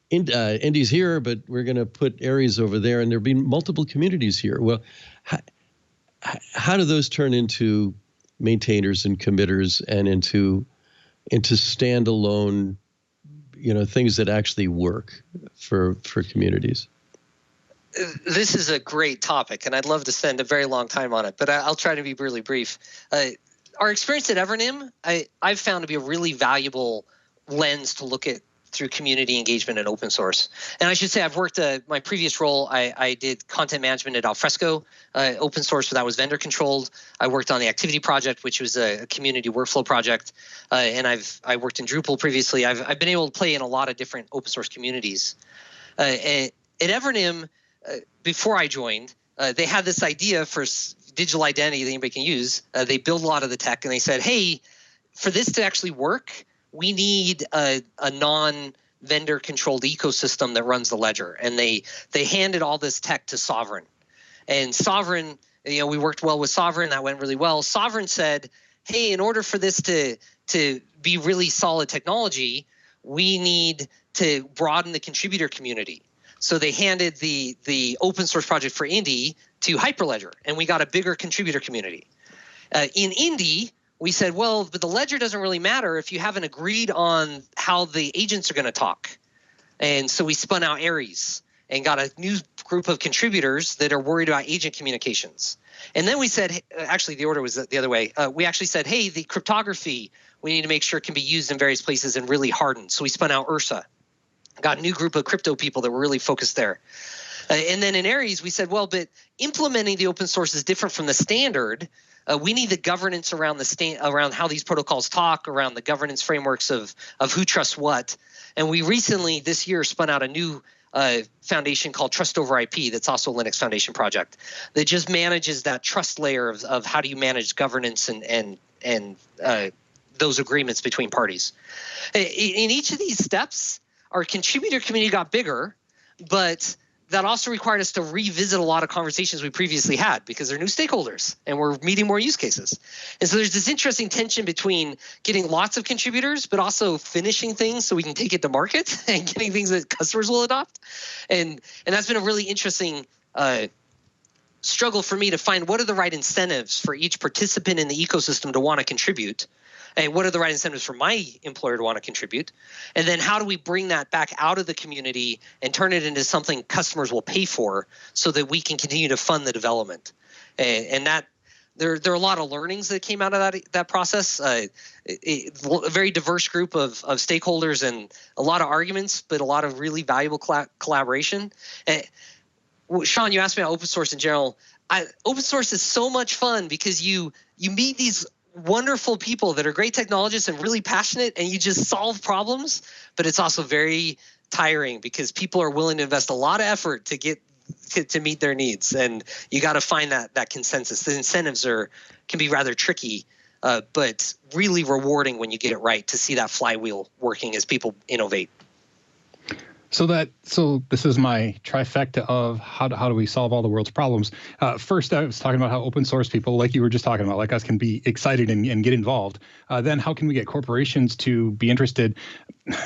Indy's here, but we're going to put Aries over there, and there'll be multiple communities here. Well, how do those turn into maintainers and committers and into standalone, things that actually work for communities? This is a great topic, and I'd love to spend a very long time on it, but I'll try to be really brief. Our experience at Evernym, I've found to be a really valuable lens to look at through community engagement and open source. And I should say, I've worked my previous role. I did content management at Alfresco, open source, so that was vendor controlled. I worked on the Activity Project, which was a community workflow project, and I worked in Drupal previously. I've been able to play in a lot of different open source communities. At Evernym, before I joined, they had this idea for digital identity that anybody can use. They built a lot of the tech, and they said, hey, for this to actually work, we need a non-vendor controlled ecosystem that runs the ledger. And they handed all this tech to Sovereign. And Sovereign, we worked well with Sovereign. That went really well. Sovereign said, hey, in order for this to be really solid technology, we need to broaden the contributor community. So they handed the open source project for Indy to Hyperledger, and we got a bigger contributor community. In Indy, we said, well, but the ledger doesn't really matter if you haven't agreed on how the agents are going to talk. And so we spun out Aries and got a new group of contributors that are worried about agent communications. And then we said, actually, the order was the other way. We actually said, hey, the cryptography, we need to make sure it can be used in various places and really hardened. So we spun out Ursa, got a new group of crypto people that were really focused there. And then in Aries, we said, well, but implementing the open source is different from the standard. We need the governance around around how these protocols talk, around the governance frameworks of who trusts what. And we recently, this year, spun out a new foundation called Trust Over IP that's also a Linux Foundation project that just manages that trust layer of how do you manage governance and those agreements between parties. In each of these steps, our contributor community got bigger, but that also required us to revisit a lot of conversations we previously had because they're new stakeholders and we're meeting more use cases. And so there's this interesting tension between getting lots of contributors, but also finishing things so we can take it to market and getting things that customers will adopt. And that's been a really interesting struggle for me to find what are the right incentives for each participant in the ecosystem to want to contribute. And what are the right incentives for my employer to want to contribute? And then how do we bring that back out of the community and turn it into something customers will pay for so that we can continue to fund the development? And that there are a lot of learnings that came out of that process. A very diverse group of stakeholders and a lot of arguments, but a lot of really valuable collaboration. Shawn, you asked me about open source in general. Open source is so much fun because you meet these wonderful people that are great technologists and really passionate, and you just solve problems. But it's also very tiring because people are willing to invest a lot of effort to get to meet their needs, and you got to find that consensus. The incentives can be rather tricky, but really rewarding when you get it right to see that flywheel working as people innovate. So this is my trifecta of how do we solve all the world's problems. First, I was talking about how open source people, like you were just talking about, like us, can be excited and get involved. Then how can we get corporations to be interested?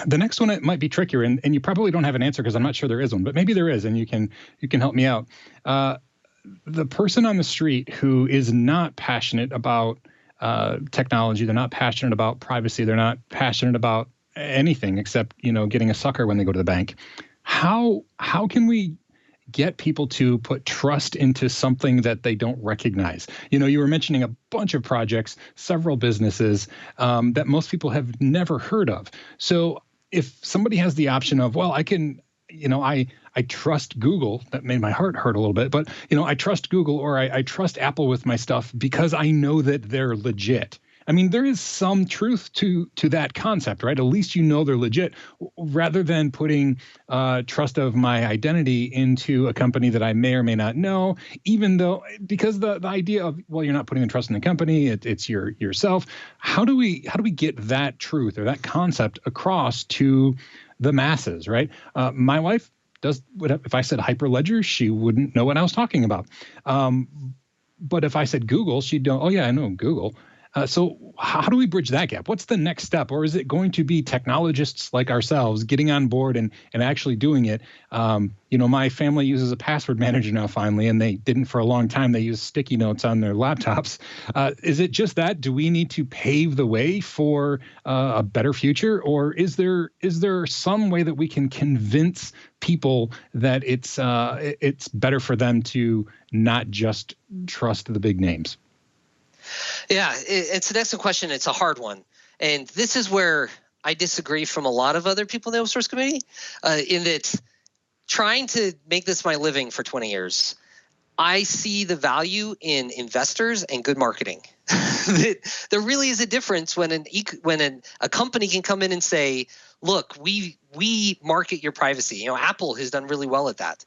The next one, it might be trickier, and you probably don't have an answer because I'm not sure there is one, but maybe there is, and you can help me out. The person on the street who is not passionate about technology, they're not passionate about privacy, they're not passionate about anything except, getting a sucker when they go to the bank. How can we get people to put trust into something that they don't recognize? You were mentioning a bunch of projects, several businesses that most people have never heard of. So if somebody has the option of, well, I can, I trust Google, that made my heart hurt a little bit, but, I trust Google, or I trust Apple with my stuff because I know that they're legit. I mean, there is some truth to that concept, right? At least they're legit, rather than putting trust of my identity into a company that I may or may not know, even though, because the idea of, well, you're not putting the trust in the company, it's yourself. How do we get that truth or that concept across to the masses, right? My wife does, if I said Hyperledger, she wouldn't know what I was talking about. But if I said Google, she'd know, oh yeah, I know Google. So how do we bridge that gap? What's the next step? Or is it going to be technologists like ourselves getting on board and actually doing it? My family uses a password manager now finally, and they didn't for a long time. They use sticky notes on their laptops. Is it just that? Do we need to pave the way for a better future? Or is there some way that we can convince people that it's better for them to not just trust the big names? Yeah, it's an excellent question. It's a hard one. And this is where I disagree from a lot of other people in the open source community, in that trying to make this my living for 20 years, I see the value in investors and good marketing. There really is a difference when a company can come in and say, look, we market your privacy. Apple has done really well at that,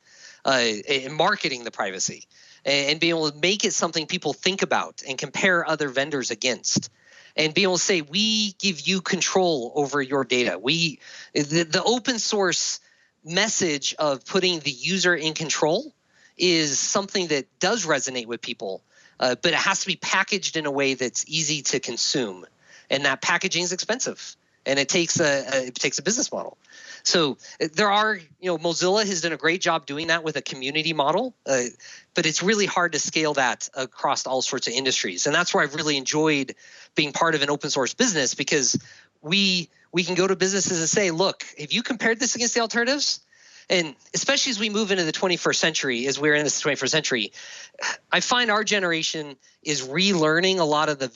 in marketing the privacy. And being able to make it something people think about and compare other vendors against, and be able to say, we give you control over your data. The open source message of putting the user in control is something that does resonate with people, but it has to be packaged in a way that's easy to consume, and that packaging is expensive, and it takes a business model. So there are, Mozilla has done a great job doing that with a community model, but it's really hard to scale that across all sorts of industries. And that's where I've really enjoyed being part of an open source business, because we can go to businesses and say, look, have you compared this against the alternatives? And especially as we move into the 21st century, as we're in this 21st century, I find our generation is relearning a lot of the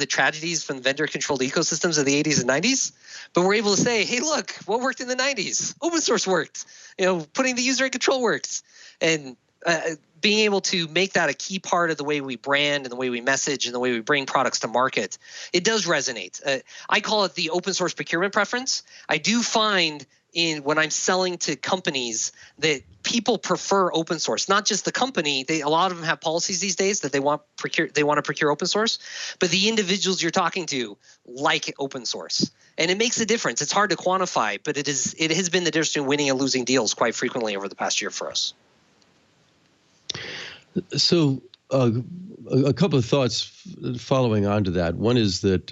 tragedies from vendor-controlled ecosystems of the 80s and 90s. But we're able to say, hey, look, what worked in the 90s? Open source worked. Putting the user in control worked. And being able to make that a key part of the way we brand and the way we message and the way we bring products to market, it does resonate. I call it the open source procurement preference. I do find when I'm selling to companies that people prefer open source, not just the company. A lot of them have policies these days that they want to procure open source, but the individuals you're talking to like open source, and it makes a difference. It's hard to quantify, but it has been the difference between winning and losing deals quite frequently over the past year for us. So a couple of thoughts following on to that. One is that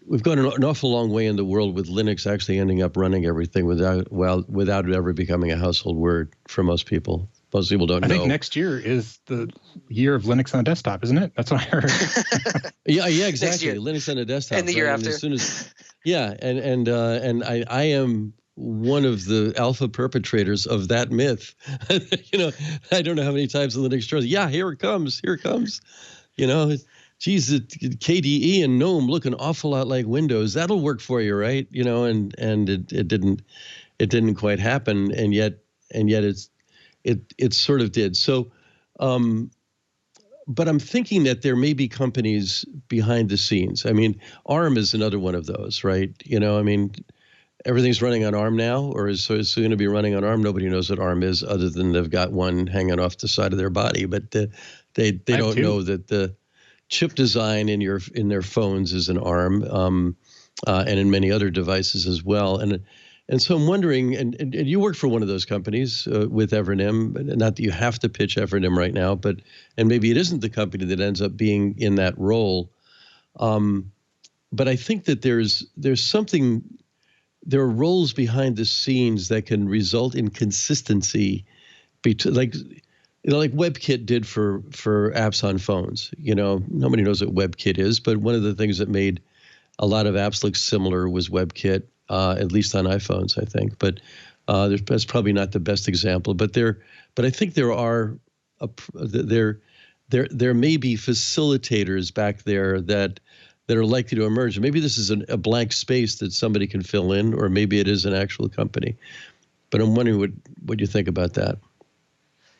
we've gone an awful long way in the world with Linux actually ending up running everything without it ever becoming a household word for most people. Most people don't know. I think next year is the year of Linux on a desktop, isn't it? That's what I heard. yeah, exactly. Linux on a desktop. And the year after. And as soon as, and I am one of the alpha perpetrators of that myth. I don't know how many times in Linux shows, yeah, here it comes. Geez, KDE and GNOME look an awful lot like Windows. That'll work for you, right? And it didn't quite happen, and yet it sort of did. So, but I'm thinking that there may be companies behind the scenes. I mean, ARM is another one of those, right? Everything's running on ARM now, or is soon to be running on ARM. Nobody knows what ARM is, other than they've got one hanging off the side of their body. But they don't know that the chip design in their phones is an ARM, and in many other devices as well. And so I'm wondering, and you work for one of those companies with Evernym. Not that you have to pitch Evernym right now, and maybe it isn't the company that ends up being in that role. But I think that there's something. There are roles behind the scenes that can result in consistency, like WebKit did for apps on phones. Nobody knows what WebKit is, but one of the things that made a lot of apps look similar was WebKit, at least on iPhones, I think. But that's probably not the best example. But I think there may be facilitators back there that are likely to emerge. Maybe this is a blank space that somebody can fill in, or maybe it is an actual company. But I'm wondering what you think about that.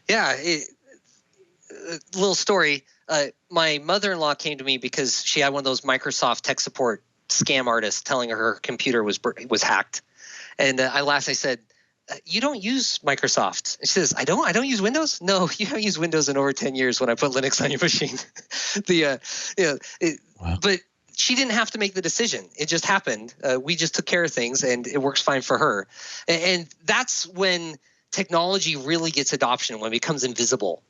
Yeah, a little story. My mother-in-law came to me because she had one of those Microsoft tech support scam artists telling her computer was hacked. And I laughed. I said, "You don't use Microsoft." And she says, I don't use Windows? No, you haven't used Windows in over 10 years when I put Linux on your machine. Wow. But she didn't have to make the decision. It just happened. We just took care of things, and it works fine for her. And that's when technology really gets adoption, when it becomes invisible.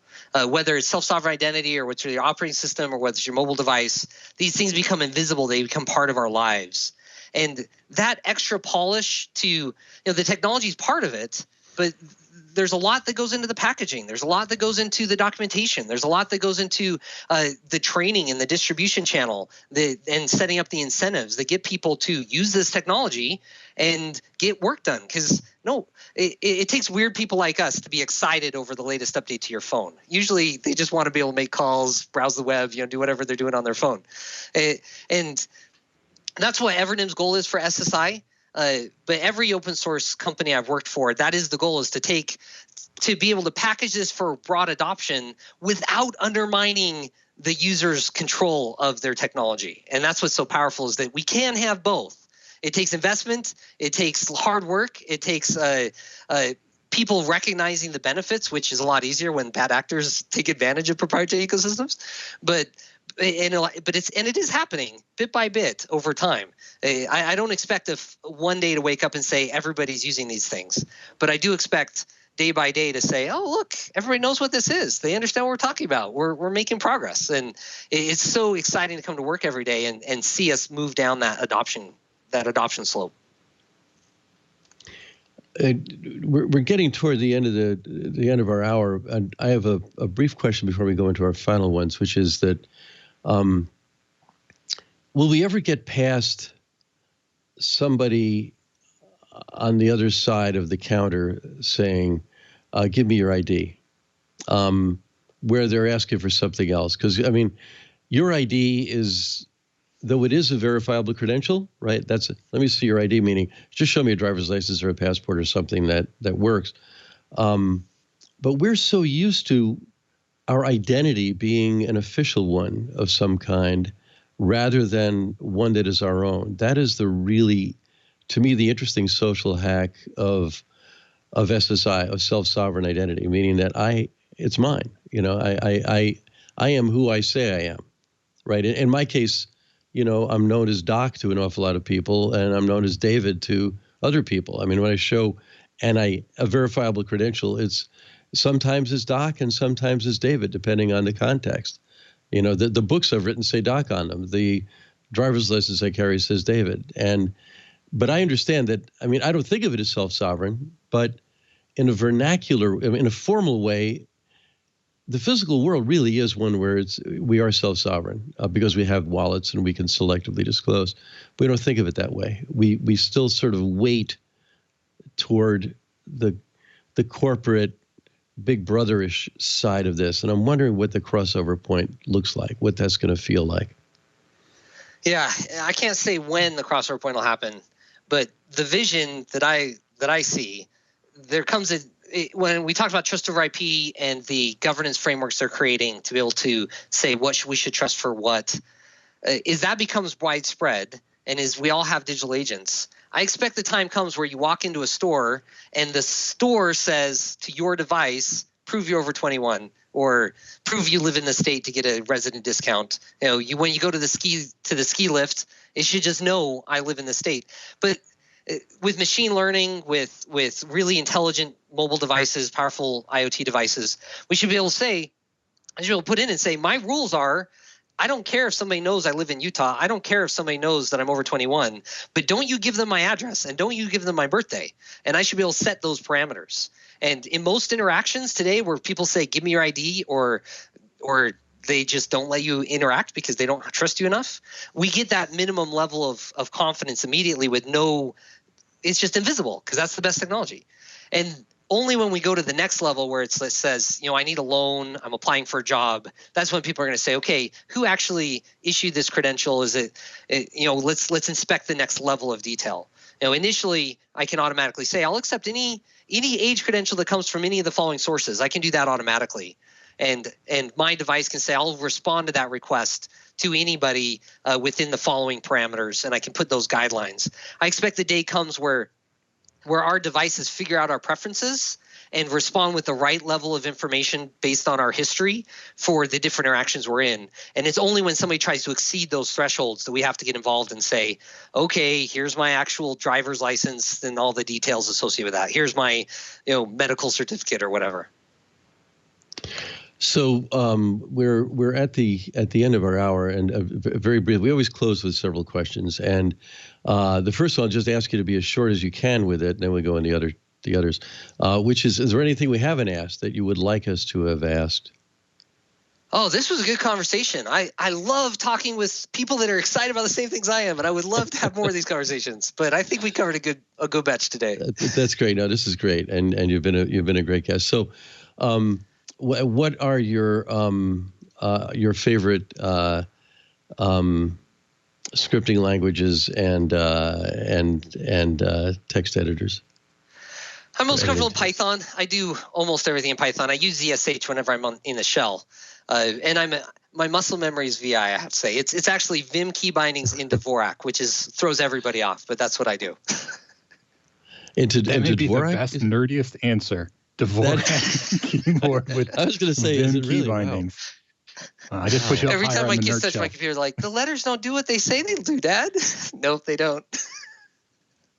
Whether it's self-sovereign identity, or what's your operating system, or whether it's your mobile device, these things become invisible. They become part of our lives. And that extra polish to, the technology is part of it, but there's a lot that goes into the packaging. There's a lot that goes into the documentation. There's a lot that goes into the training and the distribution channel, and setting up the incentives that get people to use this technology and get work done. Because it takes weird people like us to be excited over the latest update to your phone. Usually they just want to be able to make calls, browse the web, do whatever they're doing on their phone. And that's what Evernym's goal is for SSI. But every open source company I've worked for, that is the goal, is to be able to package this for broad adoption without undermining the user's control of their technology. And that's what's so powerful, is that we can have both. It takes investment, it takes hard work, it takes people recognizing the benefits, which is a lot easier when bad actors take advantage of proprietary ecosystems. But it is happening bit by bit over time. I don't expect one day to wake up and say everybody's using these things, but I do expect day by day to say, oh, look, everybody knows what this is. They understand what we're talking about. We're making progress, and it's so exciting to come to work every day and see us move down that adoption slope. We're getting toward the end of the end of our hour, and I have a brief question before we go into our final ones, which is that will we ever get past somebody on the other side of the counter saying, "Give me your ID," where they're asking for something else? Because your ID is, though it is a verifiable credential, right? Let me see your ID, meaning just show me a driver's license or a passport or something that works. But we're so used to our identity being an official one of some kind rather than one that is our own. That is to me, the interesting social hack of SSI, of self-sovereign identity, meaning that it's mine. I am who I say I am, right? In my case, I'm known as Doc to an awful lot of people, and I'm known as David to other people. When I show a verifiable credential, sometimes it's Doc and sometimes it's David, depending on the context. The books I've written say Doc on them. The driver's license I carry says David. But I understand that, I don't think of it as self-sovereign, but in a vernacular, in a formal way, the physical world really is one where we are self-sovereign because we have wallets and we can selectively disclose. We don't think of it that way. We still sort of weight toward the corporate Big Brother-ish side of this, and I'm wondering what the crossover point looks like, what that's going to feel like. Yeah, I can't say when the crossover point will happen, but the vision that I see, there comes when we talked about trust over IP and the governance frameworks they're creating to be able to say what we should trust for what, is that becomes widespread, and as we all have digital agents, I expect the time comes where you walk into a store and the store says to your device, prove you're over 21 or prove you live in the state to get a resident discount. When you go to the ski lift, it should just know I live in the state. But with machine learning, with really intelligent mobile devices, powerful IoT devices, we should be able to say, I should be able to put in and say, my rules are, I don't care if somebody knows I live in Utah. I don't care if somebody knows that I'm over 21, but don't you give them my address and don't you give them my birthday. And I should be able to set those parameters. And in most interactions today where people say, give me your ID or they just don't let you interact because they don't trust you enough, we get that minimum level of confidence immediately with it's just invisible because that's the best technology. And only when we go to the next level where it says, I need a loan, I'm applying for a job, that's when people are going to say, okay, who actually issued this credential? Is it let's inspect the next level of detail. Initially, I can automatically say, I'll accept any age credential that comes from any of the following sources. I can do that automatically. And my device can say, I'll respond to that request to anybody within the following parameters, and I can put those guidelines. I expect the day comes where our devices figure out our preferences and respond with the right level of information based on our history for the different interactions we're in. And it's only when somebody tries to exceed those thresholds that we have to get involved and say, okay, here's my actual driver's license and all the details associated with that. Here's my medical certificate or whatever. So we're at the end of our hour, and very briefly, we always close with several questions. And the first one, I'll just ask you to be as short as you can with it, and then we go on the others. Which is there anything we haven't asked that you would like us to have asked? Oh, this was a good conversation. I love talking with people that are excited about the same things I am, and I would love to have more of these conversations. But I think we covered a good batch today. That's great. No, this is great, and you've been a great guest. So. What are your favorite scripting languages and text editors? I'm most comfortable in Python. I do almost everything in Python. I use ZSH whenever I'm in the shell, and my muscle memory is VI. I have to say it's actually Vim key bindings into Dvorak, which throws everybody off, but that's what I do. That may be the best, nerdiest answer. Dvorak keyboard with I was going to say, Vim is it really? key bindings. I just push it up every higher time on my the kids nerd touch shelf. my computer, like the letters don't do what they say they do, Dad. Nope, they don't.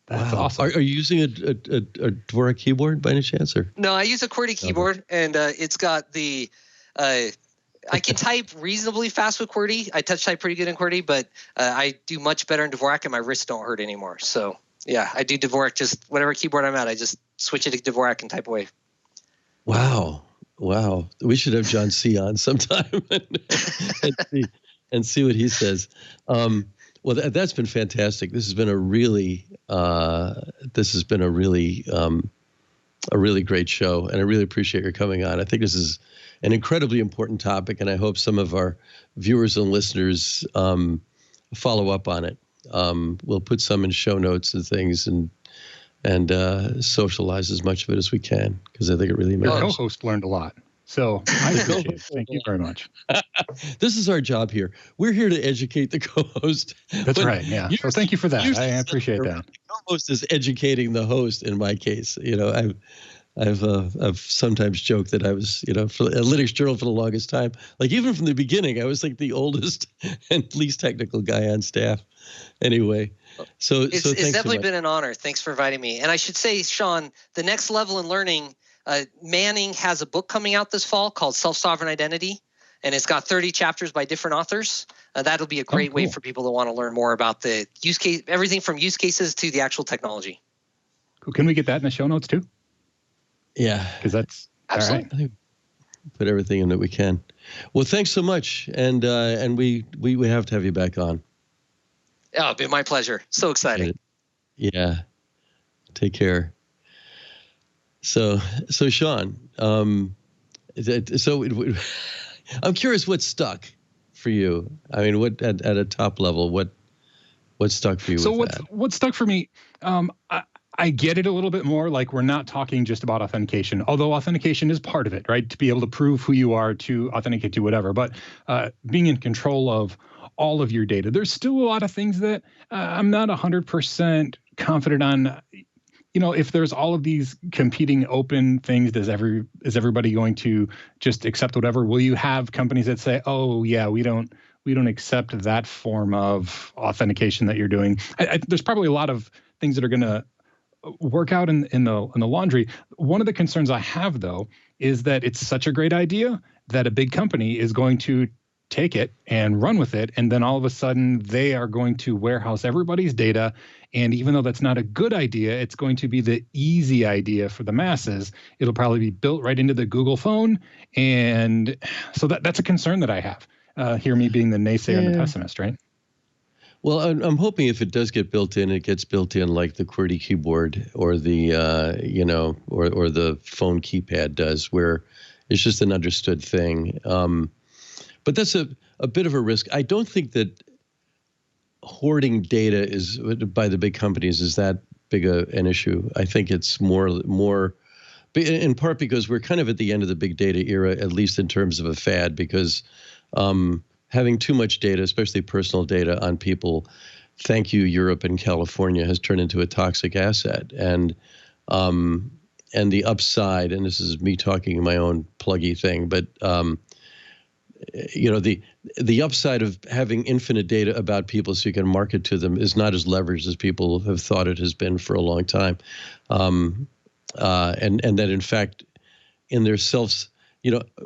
That's awesome. Are you using a Dvorak keyboard by any chance? Or? No, I use a QWERTY keyboard, and it's got the. I can type reasonably fast with QWERTY. I touch type pretty good in QWERTY, but I do much better in Dvorak, and my wrists don't hurt anymore. So yeah, I do Dvorak. Just whatever keyboard I'm at, I just switch it to Dvorak and type away. Wow. We should have John C. on sometime and see what he says. Well, that's been fantastic. This has been a really great show, and I really appreciate your coming on. I think this is an incredibly important topic, and I hope some of our viewers and listeners follow up on it. We'll put some in show notes and things, and socialize as much of it as we can, because I think it really matters. Your co-host learned a lot, so I appreciate it. Thank you very much. This is our job here. We're here to educate the co-host. That's right. Yeah. So thank you for that. I appreciate that. The co-host is educating the host. In my case, I've sometimes joked that I was, for a Linux journal for the longest time. Like even from the beginning, I was like the oldest and least technical guy on staff. Anyway. So it's definitely been an honor. Thanks for inviting me. And I should say, Shawn, the next level in learning, Manning has a book coming out this fall called Self-Sovereign Identity, and it's got 30 chapters by different authors. That'll be a great way for people to want to learn more about the use case, everything from use cases to the actual technology. Cool. Can we get that in the show notes too? Yeah, because that's absolutely. All right. Put everything in that we can. Well, thanks so much, and we have to have you back on. Oh, it'd be my pleasure. So exciting. Yeah. Take care. So Shawn, I'm curious what stuck for you. I mean, what at a top level, what stuck for you? So with that? what stuck for me? I get it a little bit more. Like, we're not talking just about authentication, although authentication is part of it, right? To be able to prove who you are, to authenticate to whatever. But being in control of all of your data, there's still a lot of things that I'm not 100% confident on. You know, if there's all of these competing open things, is everybody going to just accept whatever? Will you have companies that say, "Oh yeah, we don't accept that form of authentication that you're doing"? There's probably a lot of things that are going to work out in the laundry. One of the concerns I have, though, is that it's such a great idea that a big company is going to take it and run with it, and then all of a sudden they are going to warehouse everybody's data. And even though that's not a good idea, it's going to be the easy idea for the masses. It'll probably be built right into the Google phone, and so that's a concern that I have. Hear me being the naysayer and the pessimist, right? Well, I'm hoping if it does get built in, it gets built in like the QWERTY keyboard or the or the phone keypad does, where it's just an understood thing. But that's a bit of a risk. I don't think that hoarding data is by the big companies is that big an issue. I think it's more in part because we're kind of at the end of the big data era, at least in terms of a fad, because having too much data, especially personal data on people, thank you, Europe and California, has turned into a toxic asset. And the upside, and this is me talking my own pluggy thing, but the upside of having infinite data about people so you can market to them is not as leveraged as people have thought it has been for a long time. And that in fact, in their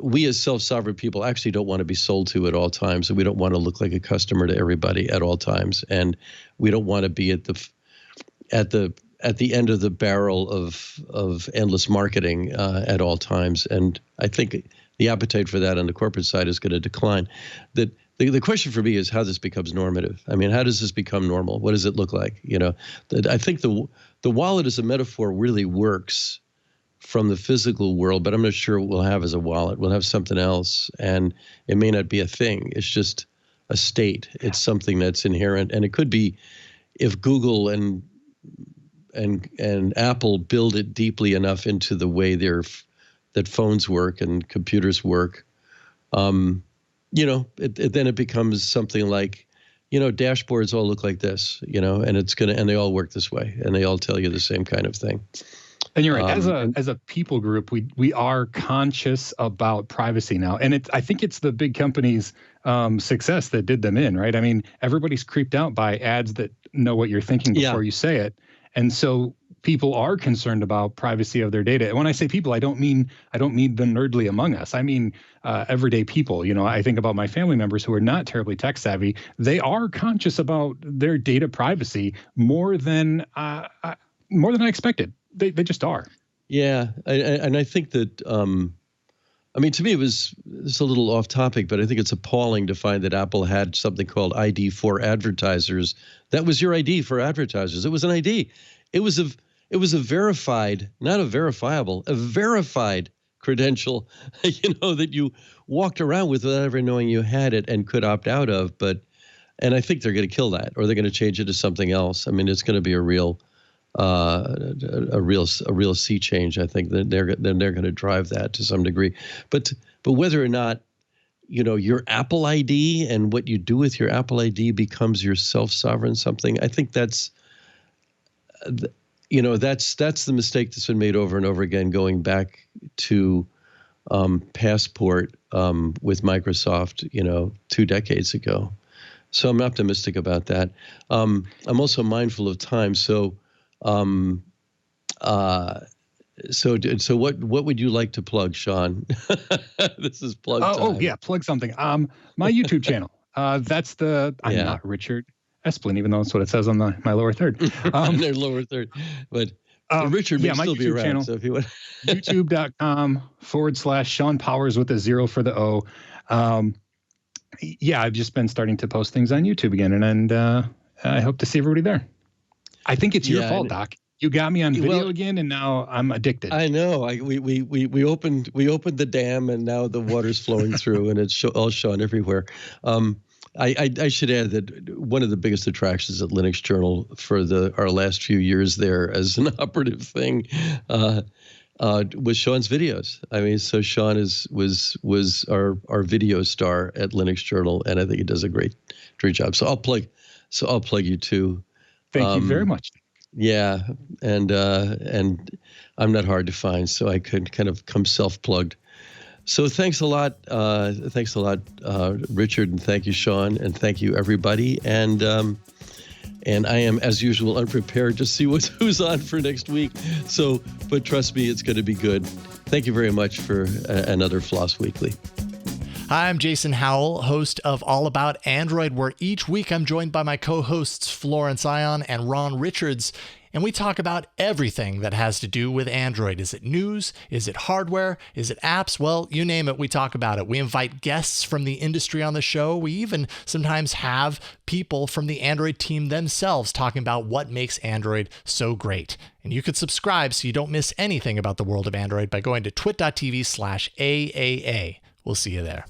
we as self-sovereign people actually don't want to be sold to at all times, and we don't want to look like a customer to everybody at all times, and we don't want to be at the end of the barrel of endless marketing at all times. And I think the appetite for that on the corporate side is going to decline. The question for me is how this becomes normative. I mean, how does this become normal? What does it look like? I think the wallet as a metaphor really works from the physical world, but I'm not sure what we'll have as a wallet. We'll have something else, and it may not be a thing. It's just a state. It's something that's inherent, and it could be if Google and Apple build it deeply enough into the way that phones work and computers work. Then it becomes something like, dashboards all look like this, and they all work this way, and they all tell you the same kind of thing. And you're right. As a people group, we are conscious about privacy now, and I think it's the big companies' success that did them in, right? I mean, everybody's creeped out by ads that know what you're thinking before you say it, and so people are concerned about privacy of their data. And when I say people, I don't mean the nerdly among us. I mean everyday people. I think about my family members who are not terribly tech savvy. They are conscious about their data privacy more than I expected. They just are. Yeah, and I think that to me it's a little off topic, but I think it's appalling to find that Apple had something called ID for advertisers. That was your ID for advertisers. It was an ID. It was a verified, not a verifiable, a verified credential, that you walked around with without ever knowing you had it and could opt out of. And I think they're going to kill that, or they're going to change it to something else. I mean, it's going to be a real sea change. I think that they're going to drive that to some degree. But whether or not your Apple ID and what you do with your Apple ID becomes your self-sovereign something, I think that's the mistake that's been made over and over again, going back to Passport with Microsoft 2 decades ago. So I'm optimistic about that. I'm also mindful of time. So So what would you like to plug, Shawn? This is plug time. Oh yeah, plug something. My YouTube channel. That's the. I'm not Richard Esplin, even though that's what it says on my lower third. Their lower third, but Richard may still be around. Channel, so if you want, YouTube.com/Shawn Powers with a 0 for the O. I've just been starting to post things on YouTube again, and I hope to see everybody there. I think it's your fault, Doc. You got me on video again, and now I'm addicted. I know. We opened the dam, and now the water's flowing through, and it's all Shawn everywhere. I should add that one of the biggest attractions at Linux Journal for our last few years there as an operative thing was Shawn's videos. I mean, so Shawn was our video star at Linux Journal, and I think he does a great job. So I'll plug you too. Thank you very much. Yeah, and I'm not hard to find, so I could kind of come self-plugged. So thanks a lot, Richard, and thank you, Shawn, and thank you, everybody. And I am, as usual, unprepared to see who's on for next week. So, but trust me, it's going to be good. Thank you very much for another Floss Weekly. Hi, I'm Jason Howell, host of All About Android, where each week I'm joined by my co-hosts Florence Ion and Ron Richards, and we talk about everything that has to do with Android. Is it news? Is it hardware? Is it apps? Well, you name it, we talk about it. We invite guests from the industry on the show. We even sometimes have people from the Android team themselves talking about what makes Android so great. And you could subscribe so you don't miss anything about the world of Android by going to twit.tv/AAA. We'll see you there.